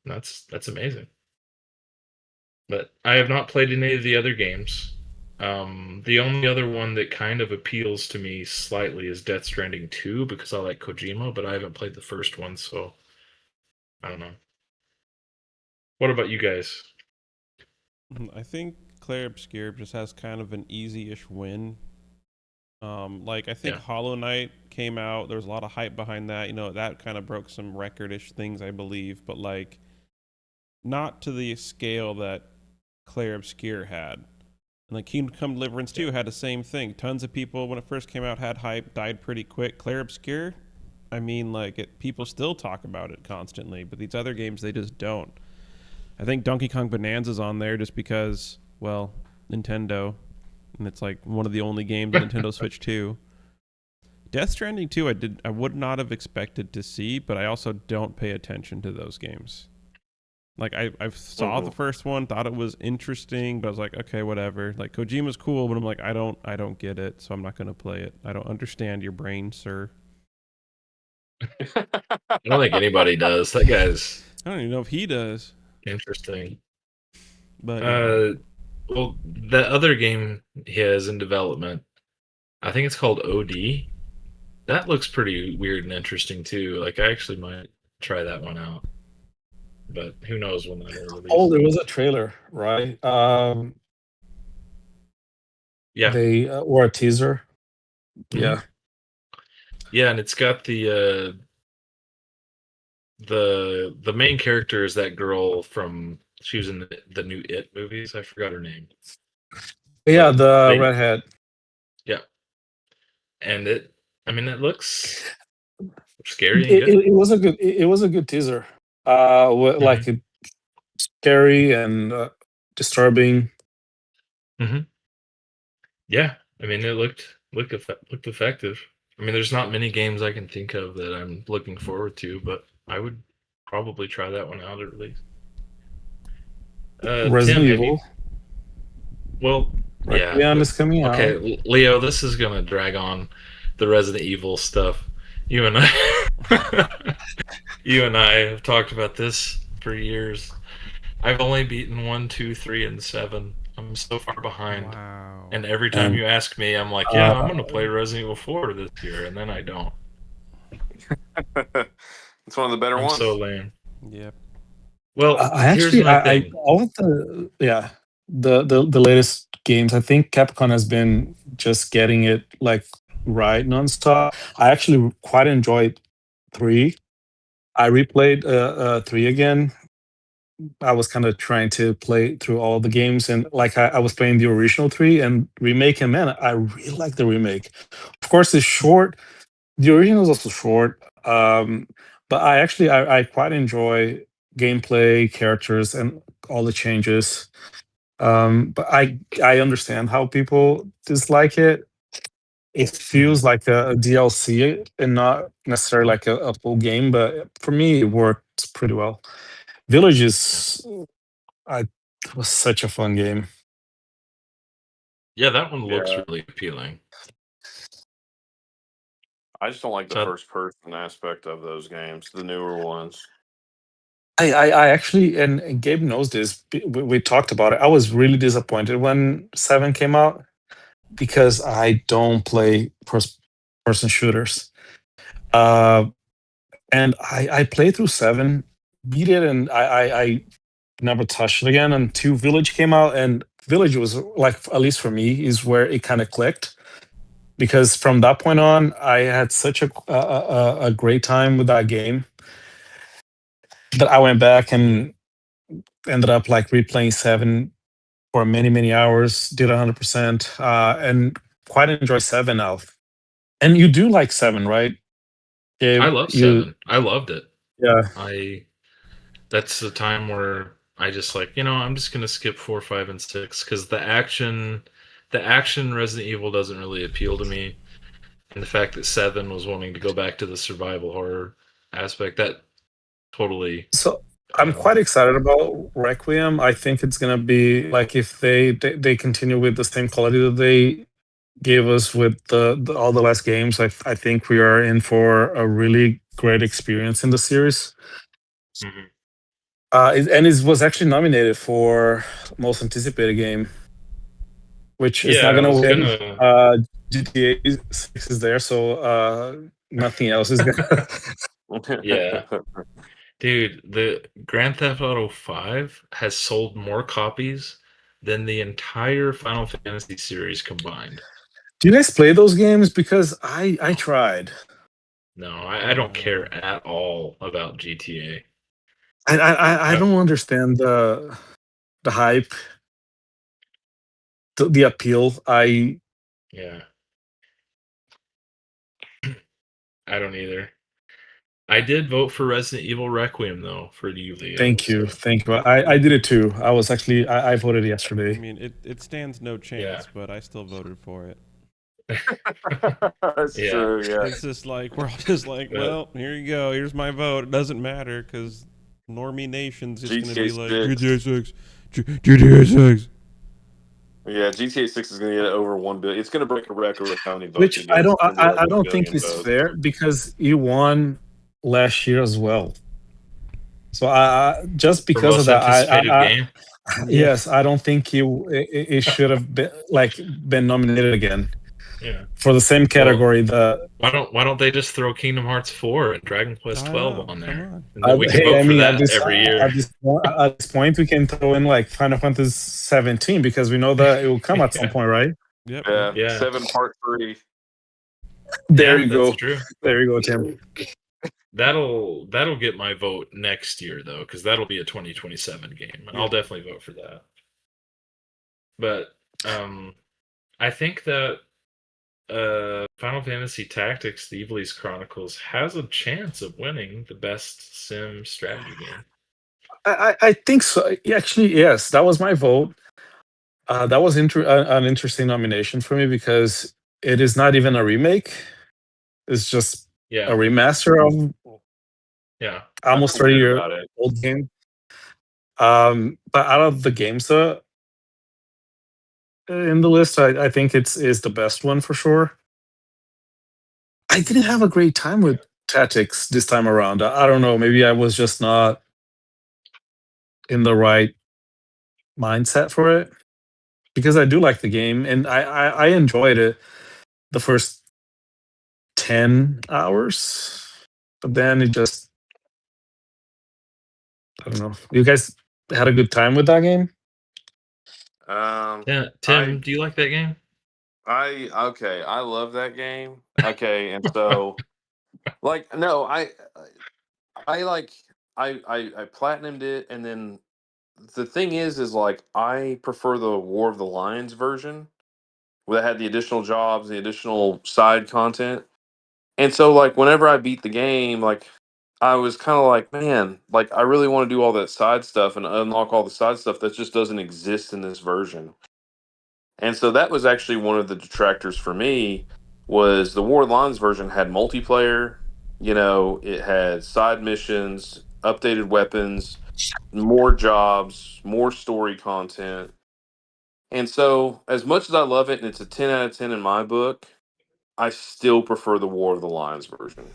That's amazing. But I have not played any of the other games. The only other one that kind of appeals to me slightly is Death Stranding 2 because I like Kojima, but I haven't played the first one, so I don't know. What about you guys? I think Clair Obscur just has kind of an easy-ish win. Like I think Yeah. Hollow Knight came out. There was a lot of hype behind that. That kind of broke some record-ish things, I believe, but like not to the scale that Clair Obscur had. And like Kingdom Come Deliverance 2 had the same thing. Tons of people when it first came out had hype, died pretty quick. Clair Obscur, I mean, like people still talk about it constantly, but these other games they just don't. I think Donkey Kong Bonanza's on there just because, well, Nintendo, and it's like one of the only games on Nintendo Switch 2. Death Stranding 2 I would not have expected to see, but I also don't pay attention to those games. Like I saw the Mhm. first one, thought it was interesting, but I was like, okay, whatever. Like Kojima's cool, but I'm like, I don't get it, so I'm not gonna play it. I don't understand your brain, sir. I don't think anybody does. That guy's I don't even know if he does, interesting. but Uh, well, the other game he has in development, I think it's called OD. That looks pretty weird and interesting too. Like I actually might try that one out. But who knows when that'll release? Oh, there was a trailer, right? Yeah. They or a teaser. Mhm. Yeah. Yeah, and it's got the main character is that girl from she was in the new It movies. I forgot her name. Yeah, But the they- redhead. Yeah, and it looks scary and good. It was a good. It was a good teaser. Like scary and disturbing. Yeah, I mean it looked effective. I mean, there's not many games I can think of that I'm looking forward to, but I would probably try that one out at least. Resident Tim, Evil. Well, yeah. Requiem is coming out. Okay, Leo, this is gonna drag on the Resident Evil stuff. You and I, you and I have talked about this for years. I've only beaten 1, 2, 3, and 7. I'm so far behind. Wow. And every time And, you ask me, I'm like, yeah, I'm gonna play Resident Evil 4 this year, and then I don't. It's one of the better I'm ones. so lame. Yep. Well, I here's actually, my I thing. all of the latest games. I think Capcom has been just getting it like right nonstop. I actually quite enjoyed 3. I replayed 3 again. I was kind of trying to play through all the games, and like I was playing the original 3 and remake, and man, I really like the remake. Of course, it's short. The original is also short, but I quite enjoy gameplay, characters, and all the changes. But I understand how people dislike it. It feels like a DLC and not necessarily like a full game, but for me, it works pretty well. Village it was such a fun game. Yeah, that one looks Yeah. really appealing. I just don't like the So- first person aspect of those games, the newer ones. I actually, and Gabe knows this. We talked about it. I was really disappointed when 7 came out because I don't play first-person shooters. And I played through 7, beat it, and I never touched it again until Village came out. And Village was like, at least for me, is where it kind of clicked. Because from that point on, I had such a great time with that game that I went back and ended up like replaying 7 for many hours, did 100%, and quite enjoy 7 now. And you do like 7, right? Gabe? I love 7. I loved it. Yeah. That's the time where I just like, I'm just gonna skip 4, 5, and 6 because the action Resident Evil doesn't really appeal to me, and the fact that 7 was wanting to go back to the survival horror aspect, that totally. So I'm quite excited about Requiem. I think it's gonna be like if they continue with the same quality that they gave us with all the last games. I think we are in for a really great experience in the series. Mhm. And it was actually nominated for most anticipated game, which is not Yeah, I gonna was win. gonna. GTA 6 is there, so nothing else is gonna. Yeah. Dude, the Grand Theft Auto 5 has sold more copies than the entire Final Fantasy series combined. Do you guys play those games? Because I tried. No, I don't care at all about GTA. I don't understand the hype, the appeal. Yeah. I don't either. I did vote for Resident Evil Requiem though for you, Leo. Thank you, so- thank you. I did it too. I was actually I voted I yesterday. mean, it stands no chance, Yeah. but I still voted for it. That's Yeah. true, yeah. It's just like we're all just like, Yeah. well, here you go. Here's my vote. It doesn't matter because Normie Nation's just gonna be GTA like 6. GTA 6, GTA 6. Yeah, GTA 6 is going to get over 1 billion. It's going to break a record with how many votes Which it gets. It's gonna be over I a don't think billion is votes. fair because he won last year as well. So just For because of most that, anticipated game. yes, I don't think it should have been nominated again. Yeah. For the same category, Why don't they just throw Kingdom Hearts 4 and Dragon Quest 12 on there? Come on. And then we can vote for that every year. At this point, we can throw in like Final Fantasy 17 because we know that it will come at some point, right? Yep. Yeah. 7 Part 3. There Yeah, you go. that's true. There you go, Tim. That'll get my vote next year though, because that'll be a 2027 game, and I'll definitely vote for that. But I think that Final Fantasy Tactics: Thieves Chronicles has a chance of winning the best sim strategy game. I think so. Actually, yes, that was my vote. That was an interesting nomination for me because it is not even a remake. It's just a remaster of almost 30-year-old game. But out of the games in the list, I think is the best one for sure. I didn't have a great time with Tactics this time around. I don't know. Maybe I was just not in the right mindset for it because I do like the game and I enjoyed it the first 10 hours, but then it just, I don't know. You guys had a good time with that game? Yeah, Tim, do you like that game? I love that game. Okay, and so like no, I platinumed it, and then the thing is like I prefer the War of the Lions version where that had the additional jobs, the additional side content. And so like whenever I beat the game, like I was kind of like, man, like I really want to do all that side stuff and unlock all the side stuff that just doesn't exist in this version. And so that was actually one of the detractors for me was the War of the Lions version had multiplayer, it had side missions, updated weapons, more jobs, more story content. And so as much as I love it and it's a 10 out of 10 in my book, I still prefer the War of the Lions version.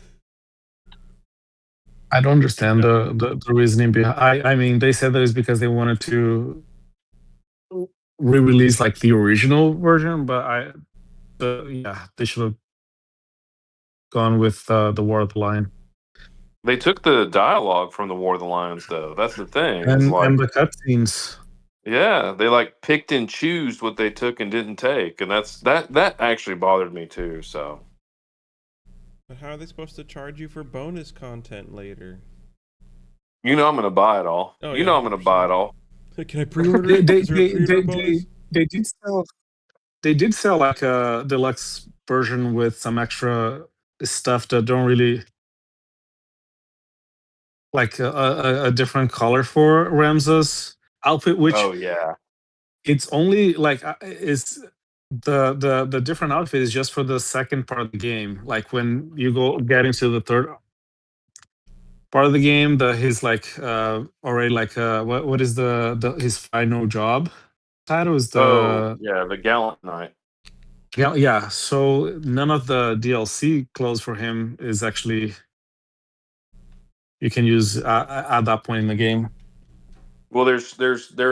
I don't understand the reasoning behind. I mean, they said that it's because they wanted to re-release like the original version, but they should have gone with the War of the Lion. They took the dialogue from the War of the Lions, though. That's the thing. And Like, the cutscenes. yeah, they like picked and choose what they took and didn't take, and that actually bothered me too. So, But how are they supposed to charge you for bonus content later? I'm gonna buy it all. Oh, I'm yeah, gonna buy it all. Can I pre-order They it? they Is there a they, pre-order they, bonus? they did sell like a deluxe version with some extra stuff that don't really like a different color for Ramza's outfit, which Oh yeah. it's only like is the different outfit is just for the second part of the game. Like when you get into the third part of the game, his like already like what is the his final job title is Oh the yeah, the Gallant Knight. yeah. So none of the DLC clothes for him is actually you can use at that point in the game. Well, there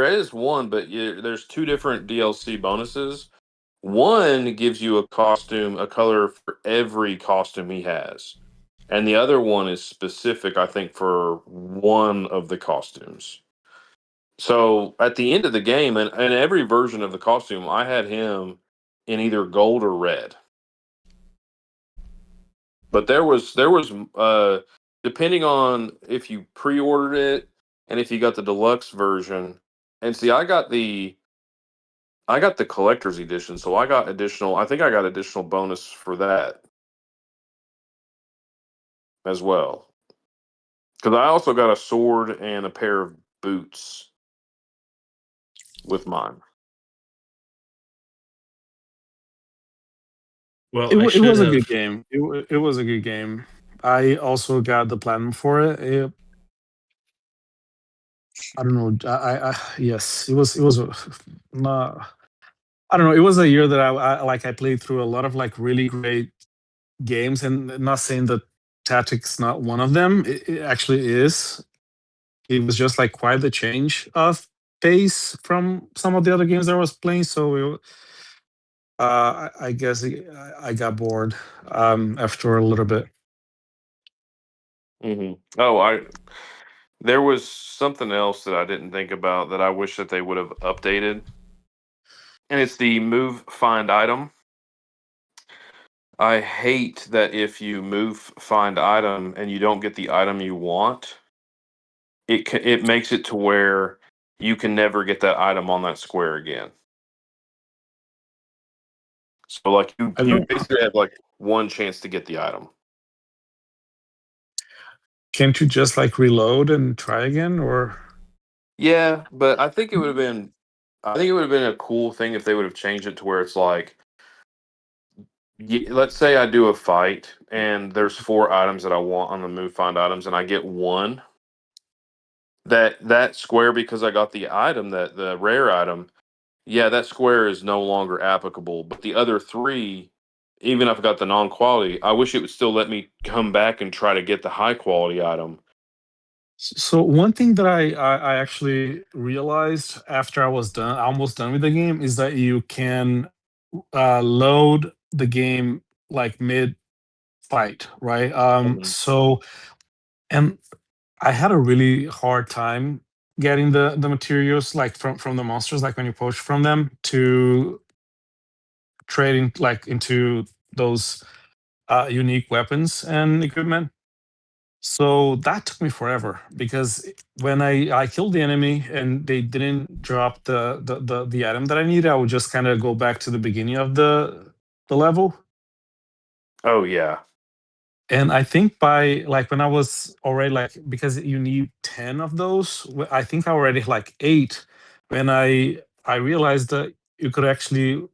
is one, but there's two different DLC bonuses. One gives you a costume, a color for every costume he has. And the other one is specific, I think, for one of the costumes. So at the end of the game, and every version of the costume, I had him in either gold or red. But there was depending on if you pre-ordered it and if you got the deluxe version. And see, I got the collector's edition, so I think I got additional bonus for that as well. Because I also got a sword and a pair of boots with mine. Well, It was a good game. It was a good game. I also got the platinum for it. I don't know. Yes, it was not. I don't know. It was a year that I played through a lot of like really great games, and not saying that Tactics not one of them. It actually is. It was just like quite the change of pace from some of the other games that I was playing. So I guess I got bored after a little bit. Oh, there was something else that I didn't think about that I wish that they would have updated, and it's the move find item. I hate that if you move find item and you don't get the item you want, it makes it to where you can never get that item on that square again. So like I you don't. basically have like one chance to get the item. Can't you just like reload and try again, or? Yeah, but I think it would have been a cool thing if they would have changed it to where it's like, let's say I do a fight and there's 4 items that I want on the move find items and I get one. That square, because I got the item, that the rare item, yeah, that square is no longer applicable. But the other 3, even if I got the non-quality, I wish it would still let me come back and try to get the high quality item. So one thing that I actually realized after I was almost done with the game, is that you can load the game like mid fight, right? Mhm. So, and I had a really hard time getting the materials like from the monsters, like when you poach from them, to trading like into those unique weapons and equipment. So that took me forever, because when I killed the enemy and they didn't drop the item that I needed, I would just kind of go back to the beginning of the level. Oh yeah. And I think by like when I was already like, because you need 10 of those, I think I already like 8 when I realized that you could actually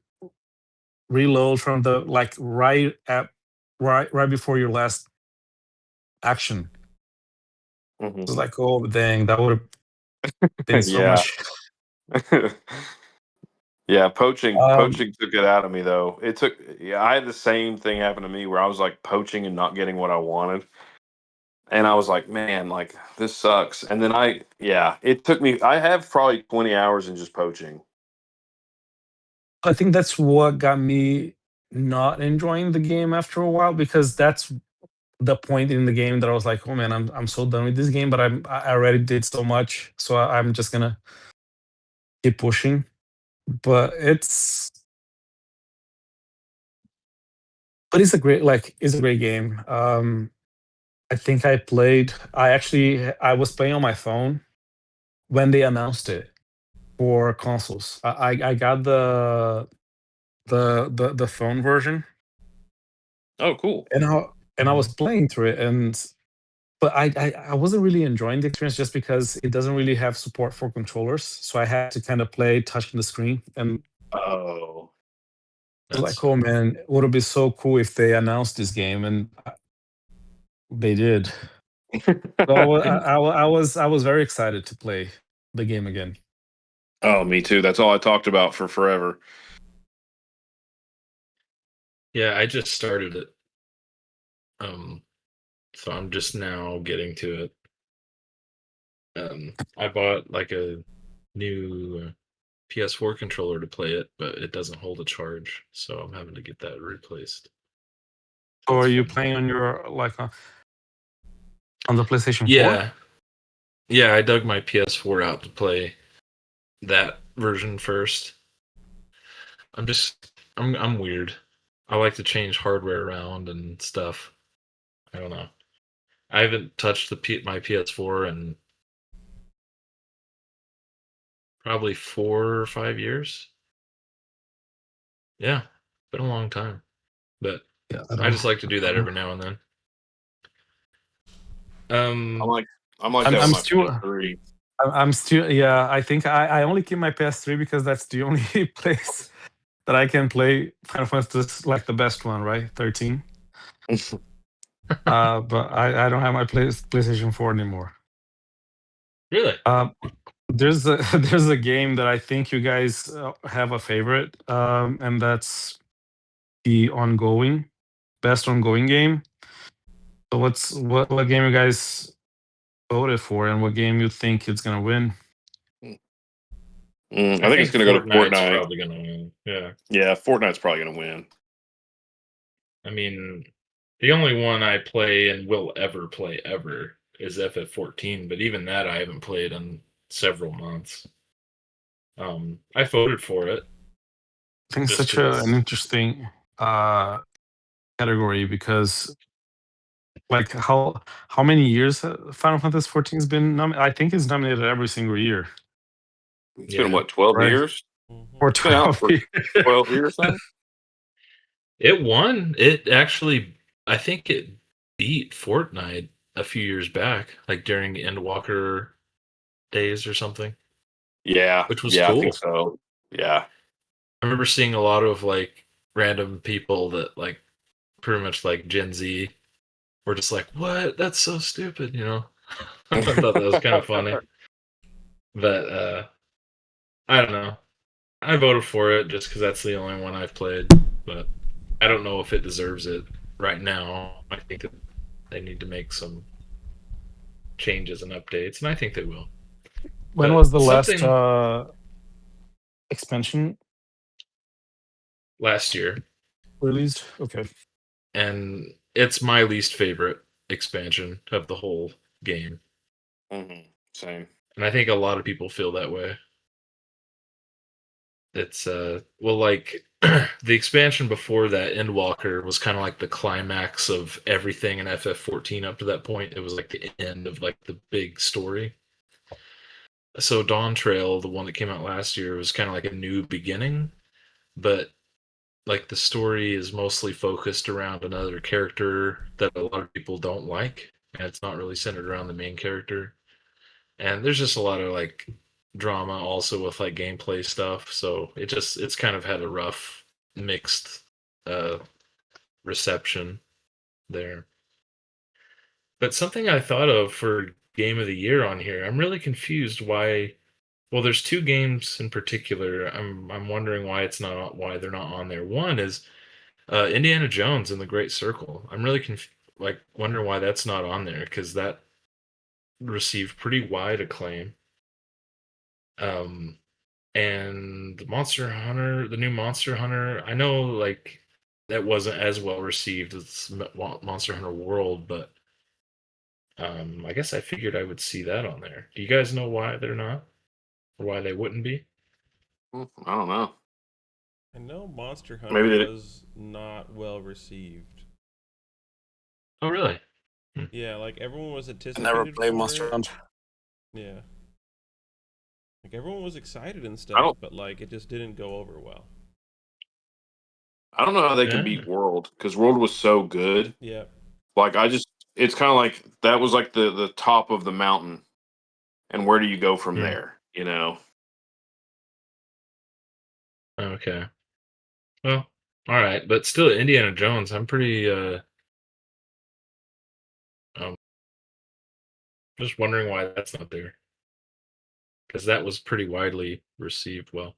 reload from the like right before your last action. Mhm. It was like, oh dang, that would have been so Yeah. much. Yeah, poaching Um, poaching took it out of me though. Yeah, I had the same thing happen to me where I was like poaching and not getting what I wanted. And I was like, man, like this sucks. And then yeah, it took me, I have probably 20 hours in just poaching. I think that's what got me not enjoying the game after a while, because that's the point in the game that I was like, oh man, I'm so done with this game, but I already did so much, so I'm just gonna keep pushing. But it's a great, like it's a great game. I think I was playing on my phone when they announced it for consoles. I got the phone version, Oh, cool. and I was Mhm. playing through it, but I wasn't really enjoying the experience, just because it doesn't really have support for controllers. So I had to kind of play touching the screen, and Oh. I was That's like, oh man, it would have been so cool if they announced this game, and they did. So I was very excited to play the game again. Oh, me too. That's all I talked about for forever. yeah. I just started it, um, so I'm just now getting to it. I bought like a new PS4 controller to play it, but it doesn't hold a charge, so I'm having to get that replaced. So are That's you fun. playing on your like on the PlayStation 4? Yeah, yeah. I dug my PS4 out to play that version first. I'm weird. I like to change hardware around and stuff. I don't know. I haven't touched my PS4 in probably 4 or 5 years. Yeah, been a long time, but Yeah, I I don't. just like to do that I don't. every now and then. I'm Um, like I'm like that with I'm my still. PS3. I'm still. Yeah, I think I only keep my PS3 because that's the only place that I can play Final Fantasy, like the best one, right? 13. But I don't have my PlayStation 4 anymore. really? Um, there's a there's a game that I think you guys have a favorite, and that's the ongoing best ongoing game. So what game you guys voted for, and what game you think it's gonna win? I think it's going to go to Fortnite's Fortnite. probably going to win. Yeah. Yeah, Fortnite's probably going to win. I mean, the only one I play and will ever play ever is FF14, but even that I haven't played in several months. I voted for it. I think it's Just such 'cause an interesting category because, like, how many years Final Fantasy 14 has been nominated? I think it's nominated every single year, It's Yeah. been, what, 12 right? years? Or It's been out 12 for years. 12 years, son? It won. It actually, I think it beat Fortnite a few years back, like during Endwalker days or something, Yeah. which was Yeah, I think cool. so. Yeah. I remember seeing a lot of like random people that like pretty much like Gen Z were just like, "What? That's so stupid," you know? I thought that was kind of funny. But I don't know. I voted for it just because that's the only one I've played, but I don't know if it deserves it right now. I think that they need to make some changes and updates, and I think they will. When But was the last something expansion last year, released? Okay. and it's my least favorite expansion of the whole game, Same. and I think a lot of people feel that way. It's well, like the expansion before that, Endwalker, was kind of like the climax of everything in FF14 up to that point. It was like the end of like the big story. So Dawn Trail, the one that came out last year, was kind of like a new beginning, but like the story is mostly focused around another character that a lot of people don't like, and it's not really centered around the main character. And there's just a lot of like drama also with like gameplay stuff, so it's kind of had a rough mixed uh reception there. But something I thought of for game of the year on here, I'm really confused why. Well, there's two games in particular. I'm wondering why they're not on there. One is Indiana Jones and the Great Circle. I'm really like wondering why that's not on there because that received pretty wide acclaim. And Monster Hunter, the new Monster Hunter, I know like that wasn't as well received as Monster Hunter World, but I guess I figured I would see that on there. Do you guys know why they're not, or why they wouldn't be? I don't know. I know Monster Hunter Maybe they. was not well received. Oh, really? Yeah, like everyone was I never anticipated played for Monster it. Hunter. Yeah. Like everyone was excited and I stuff, don't. but like it just didn't go over well. I don't know how they can Yeah. beat World because World was so good. Yeah. Like it's kind of like that was like the top of the mountain, and where do you go from there? You know. Okay. Well, all right, but still, Indiana Jones. I'm pretty um, just wondering why that's not there because that was pretty widely received. Well,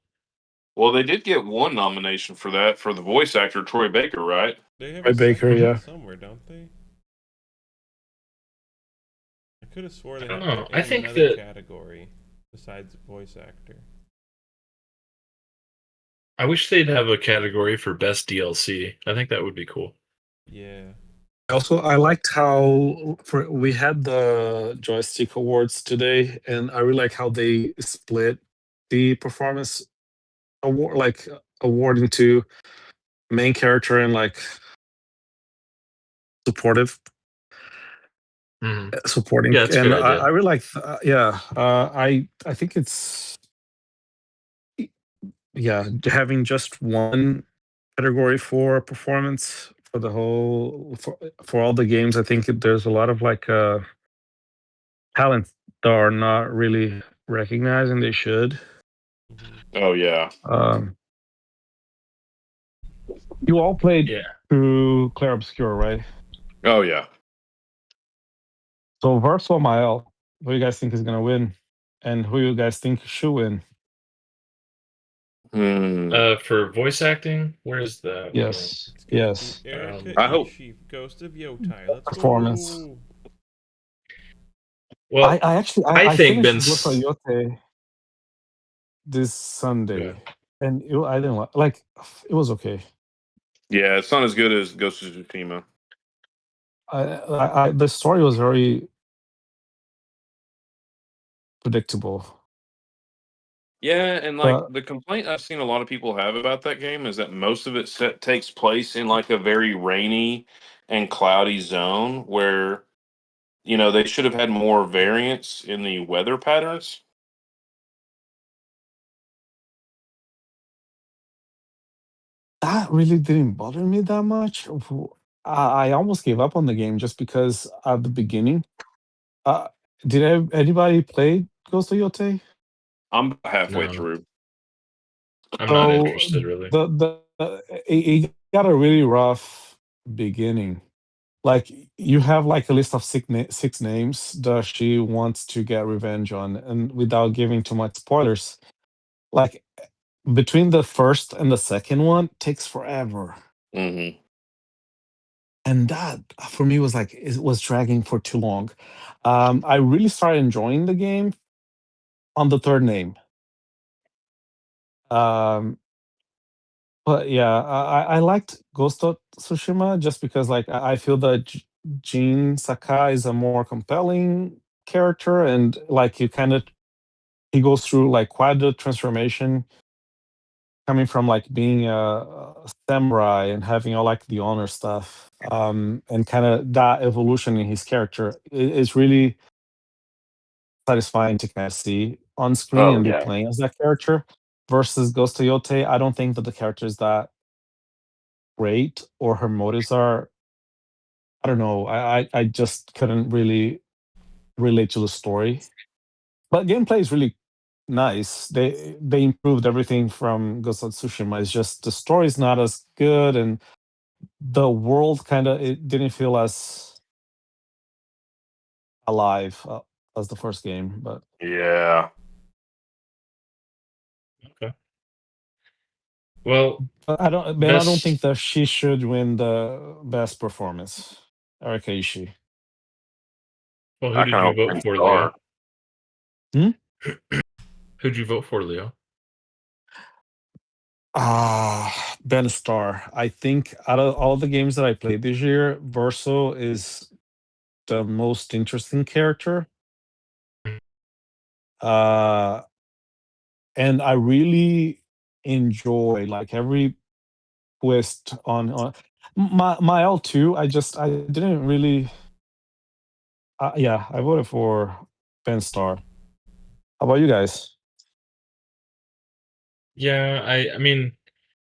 Well, they did get one nomination for that for the voice actor Troy Baker, right? They have By a Baker, second one yeah. somewhere, don't they? I could have swore I they don't had know. they're I in think another that category besides voice actor. I wish they'd have a category for best DLC. I think that would be cool. Yeah. Also, I liked how we had the joystick awards today, and I really like how they split the performance award, like award into main character and like supportive Hmm. supporting. Yeah, that's a And good idea. I really like, yeah, I think it's yeah having just one category for performance for the whole for all the games. I think there's a lot of like talents that are not really recognized and they should. Hmm. Oh yeah. Um, you all played Yeah. through Clair Obscur, right? Oh yeah. So Verso Mael, who you guys think is gonna win, and who you guys think should win? For voice acting, where's that one? Yes, It's gonna be yes. Erika I hope. Ishii, Ghost of Yotai. Let's Performance. go. Well, I actually I I think finished Ben. Ghost of Yote. this Sunday, and I didn't like. It was okay. Yeah, it's not as good as Ghost of Tsushima. The story was very predictable. Yeah, and like the complaint I've seen a lot of people have about that game is that most of it takes place in like a very rainy and cloudy zone where, you know, they should have had more variance in the weather patterns. That really didn't bother me that much. I almost gave up on the game just because at the beginning. Uh, did anybody play Ghost of Yote? I'm halfway No. through. I'm not interested really. It got a really rough beginning. Like you have like a list of six names that she wants to get revenge on, and without giving too much spoilers, like between the first and the second one takes forever. Mm-hmm. And that for me was like it was dragging for too long. I really started enjoying the game on the third name. Um, but yeah, I liked Ghost of Tsushima just because like I feel that Jin Sakai is a more compelling character, and like he goes through like quite a transformation coming from like being a samurai and having all like the honor stuff, and kind of that evolution in his character is really satisfying to kind of see on screen Oh and be yeah. playing as that character. Versus Ghost of Yote, I don't think that the character is that great or her motives are. I don't know. I just couldn't really relate to the story. But gameplay is really nice. They improved everything from Ghost of Tsushima. It's just the story is not as good, and the world kind of it didn't feel as alive as the first game. But Yeah. Okay. Well, I don't. Man, I don't think that she should win the best performance. Erika Ishii. Well, who I did kind you of vote for, Leo? Hmm? Who'd you vote for, Leo? Ben Starr. I think out of all the games that I played this year, Verso is the most interesting character. Uh, and I really enjoy like every twist on my L2. I didn't really. Yeah, I voted for Ben Starr. How about you guys? Yeah, I mean,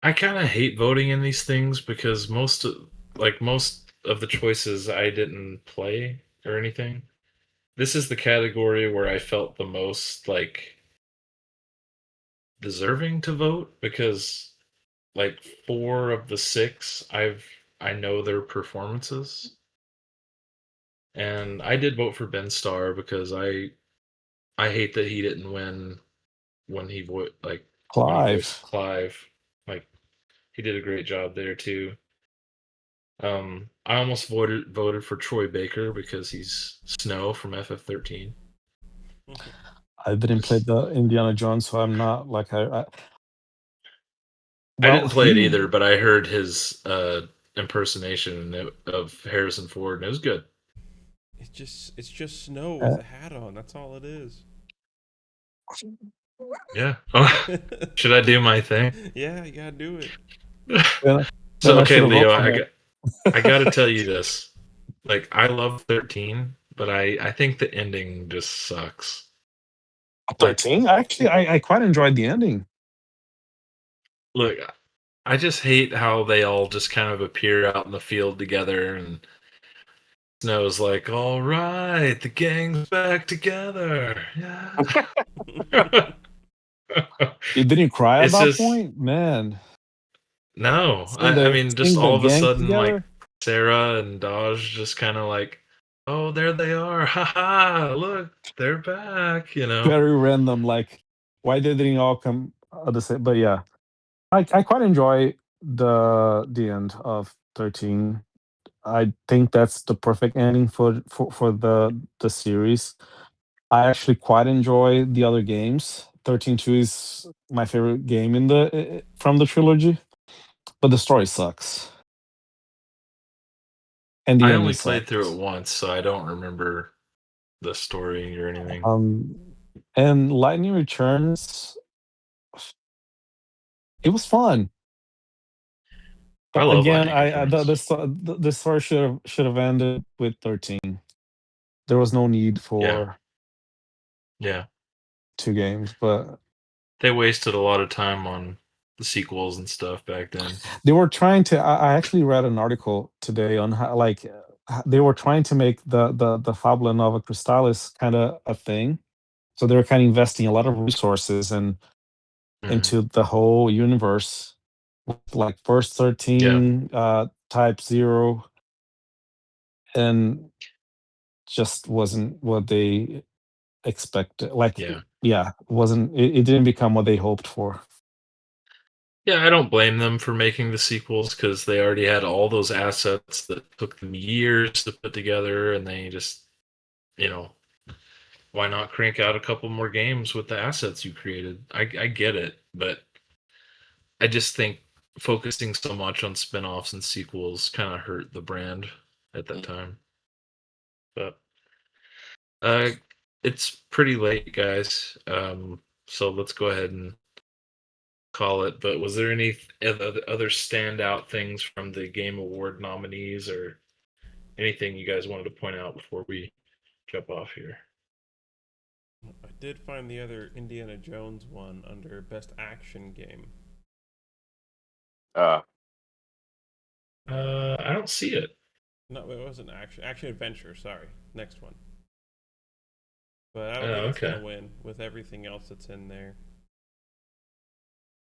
I kind of hate voting in these things because most of the choices I didn't play or anything. This is the category where I felt the most like deserving to vote because like 4 of the 6 I know their performances. And I did vote for Ben Starr because I hate that he didn't win when when he voiced Clive. Clive. Like he did a great job there too. I almost voted for Troy Baker because he's Snow from FF13. I didn't play the Indiana Jones, so I'm not like I well, didn't play it either, but I heard his impersonation of Harrison Ford, and it was good. It's just Snow with a hat on. That's all it is. Yeah. Should I do my thing? Yeah, you gotta do it. So I okay, should've Leo, voted for I got to tell you this. Like I love 13, but I think the ending just sucks. 13. Actually, I quite enjoyed the ending. Look, I just hate how they all just kind of appear out in the field together, and Snow's like, "All right, the gang's back together." Yeah. You didn't cry at It's that just point, man. no. I mean, just Seeing the all of a gang sudden, like together. Sarah and Dodge just kind of like, "Oh, there they are! Ha! Look, they're back!" You know. Very random. Like, why did they all come at the same? But yeah, I quite enjoy the end of 13. I think that's the perfect ending for the series. I actually quite enjoy the other games, 13.2 is my favorite game in the from the trilogy, but the story sucks. And the I ending only played sucks. through it once, so I don't remember the story or anything. And Lightning Returns, it was fun. I But love again, Lightning Returns. the story should have ended with 13. There was no need for Yeah. 2 games, but They wasted a lot of time on the sequels and stuff back then. they were trying to. I actually read an article today on how they were trying to make the Fabula Nova Crystallis kind of a thing. So they were kind of investing a lot of resources and into the whole universe, like first 13, type 0, and just wasn't what they expected. Like, it didn't become what they hoped for. Yeah, I don't blame them for making the sequels because they already had all those assets that took them years to put together, and they just, why not crank out a couple more games with the assets you created? I get it, but I just think focusing so much on spin-offs and sequels kind of hurt the brand at that time. But it's pretty late, guys. So let's go ahead and call it. But was there any other standout things from the Game Award nominees or anything you guys wanted to point out before we jump off here? I did find the other Indiana Jones one under Best Action Game. I don't see it. No, it wasn't action adventure. Sorry, next one. But I don't think it's gonna win with everything else that's in there.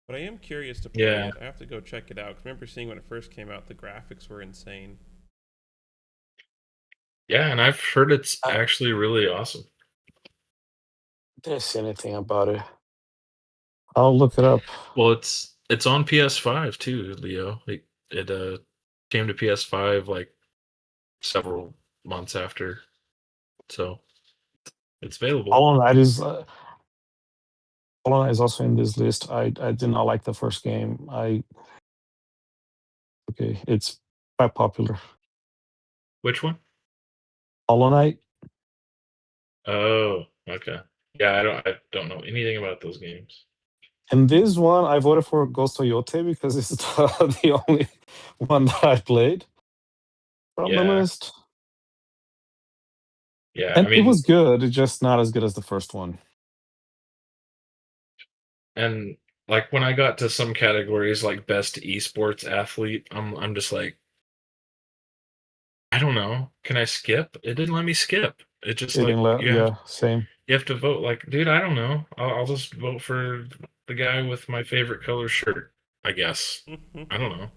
But I am curious to play it. I have to go check it out. 'Cause I remember seeing when it first came out, the graphics were insane. Yeah, and I've heard it's actually really awesome. Didn't see anything about it. I'll look it up. Well, it's on PS5 too, Leo. It came to PS5 like several months after, so it's available. Hollow Knight is also in this list. I did not like the first game. It's quite popular. Which one? Hollow Knight. Oh, okay. Yeah, I don't know anything about those games. And this one, I voted for Ghost Toyota because it's the only one that I played from the list. Yeah, and it was good. It's just not as good as the first one. And like when I got to some categories like best esports athlete, I'm just like, I don't know. Can I skip? It didn't let me skip. It just It like didn't let, same. You have to vote. Like, dude, I don't know. I'll just vote for the guy with my favorite color shirt, I guess. I don't know.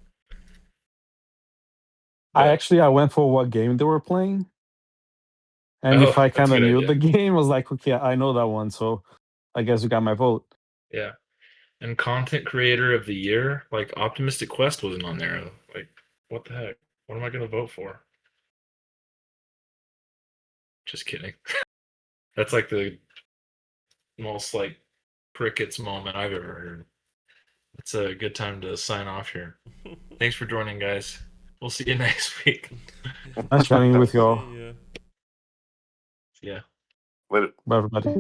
I went for what game they were playing. And if I kind of knew the game, I was like, okay, I know that one, so I guess you got my vote. Yeah. And content creator of the year, like Optimistic Quest wasn't on there. Like, what the heck? What am I going to vote for? Just kidding. That's like the most like crickets moment I've ever heard. It's a good time to sign off here. Thanks for joining, guys. We'll see you next week. Nice chatting with y'all. Yeah. Yeah. Later. Bye, everybody.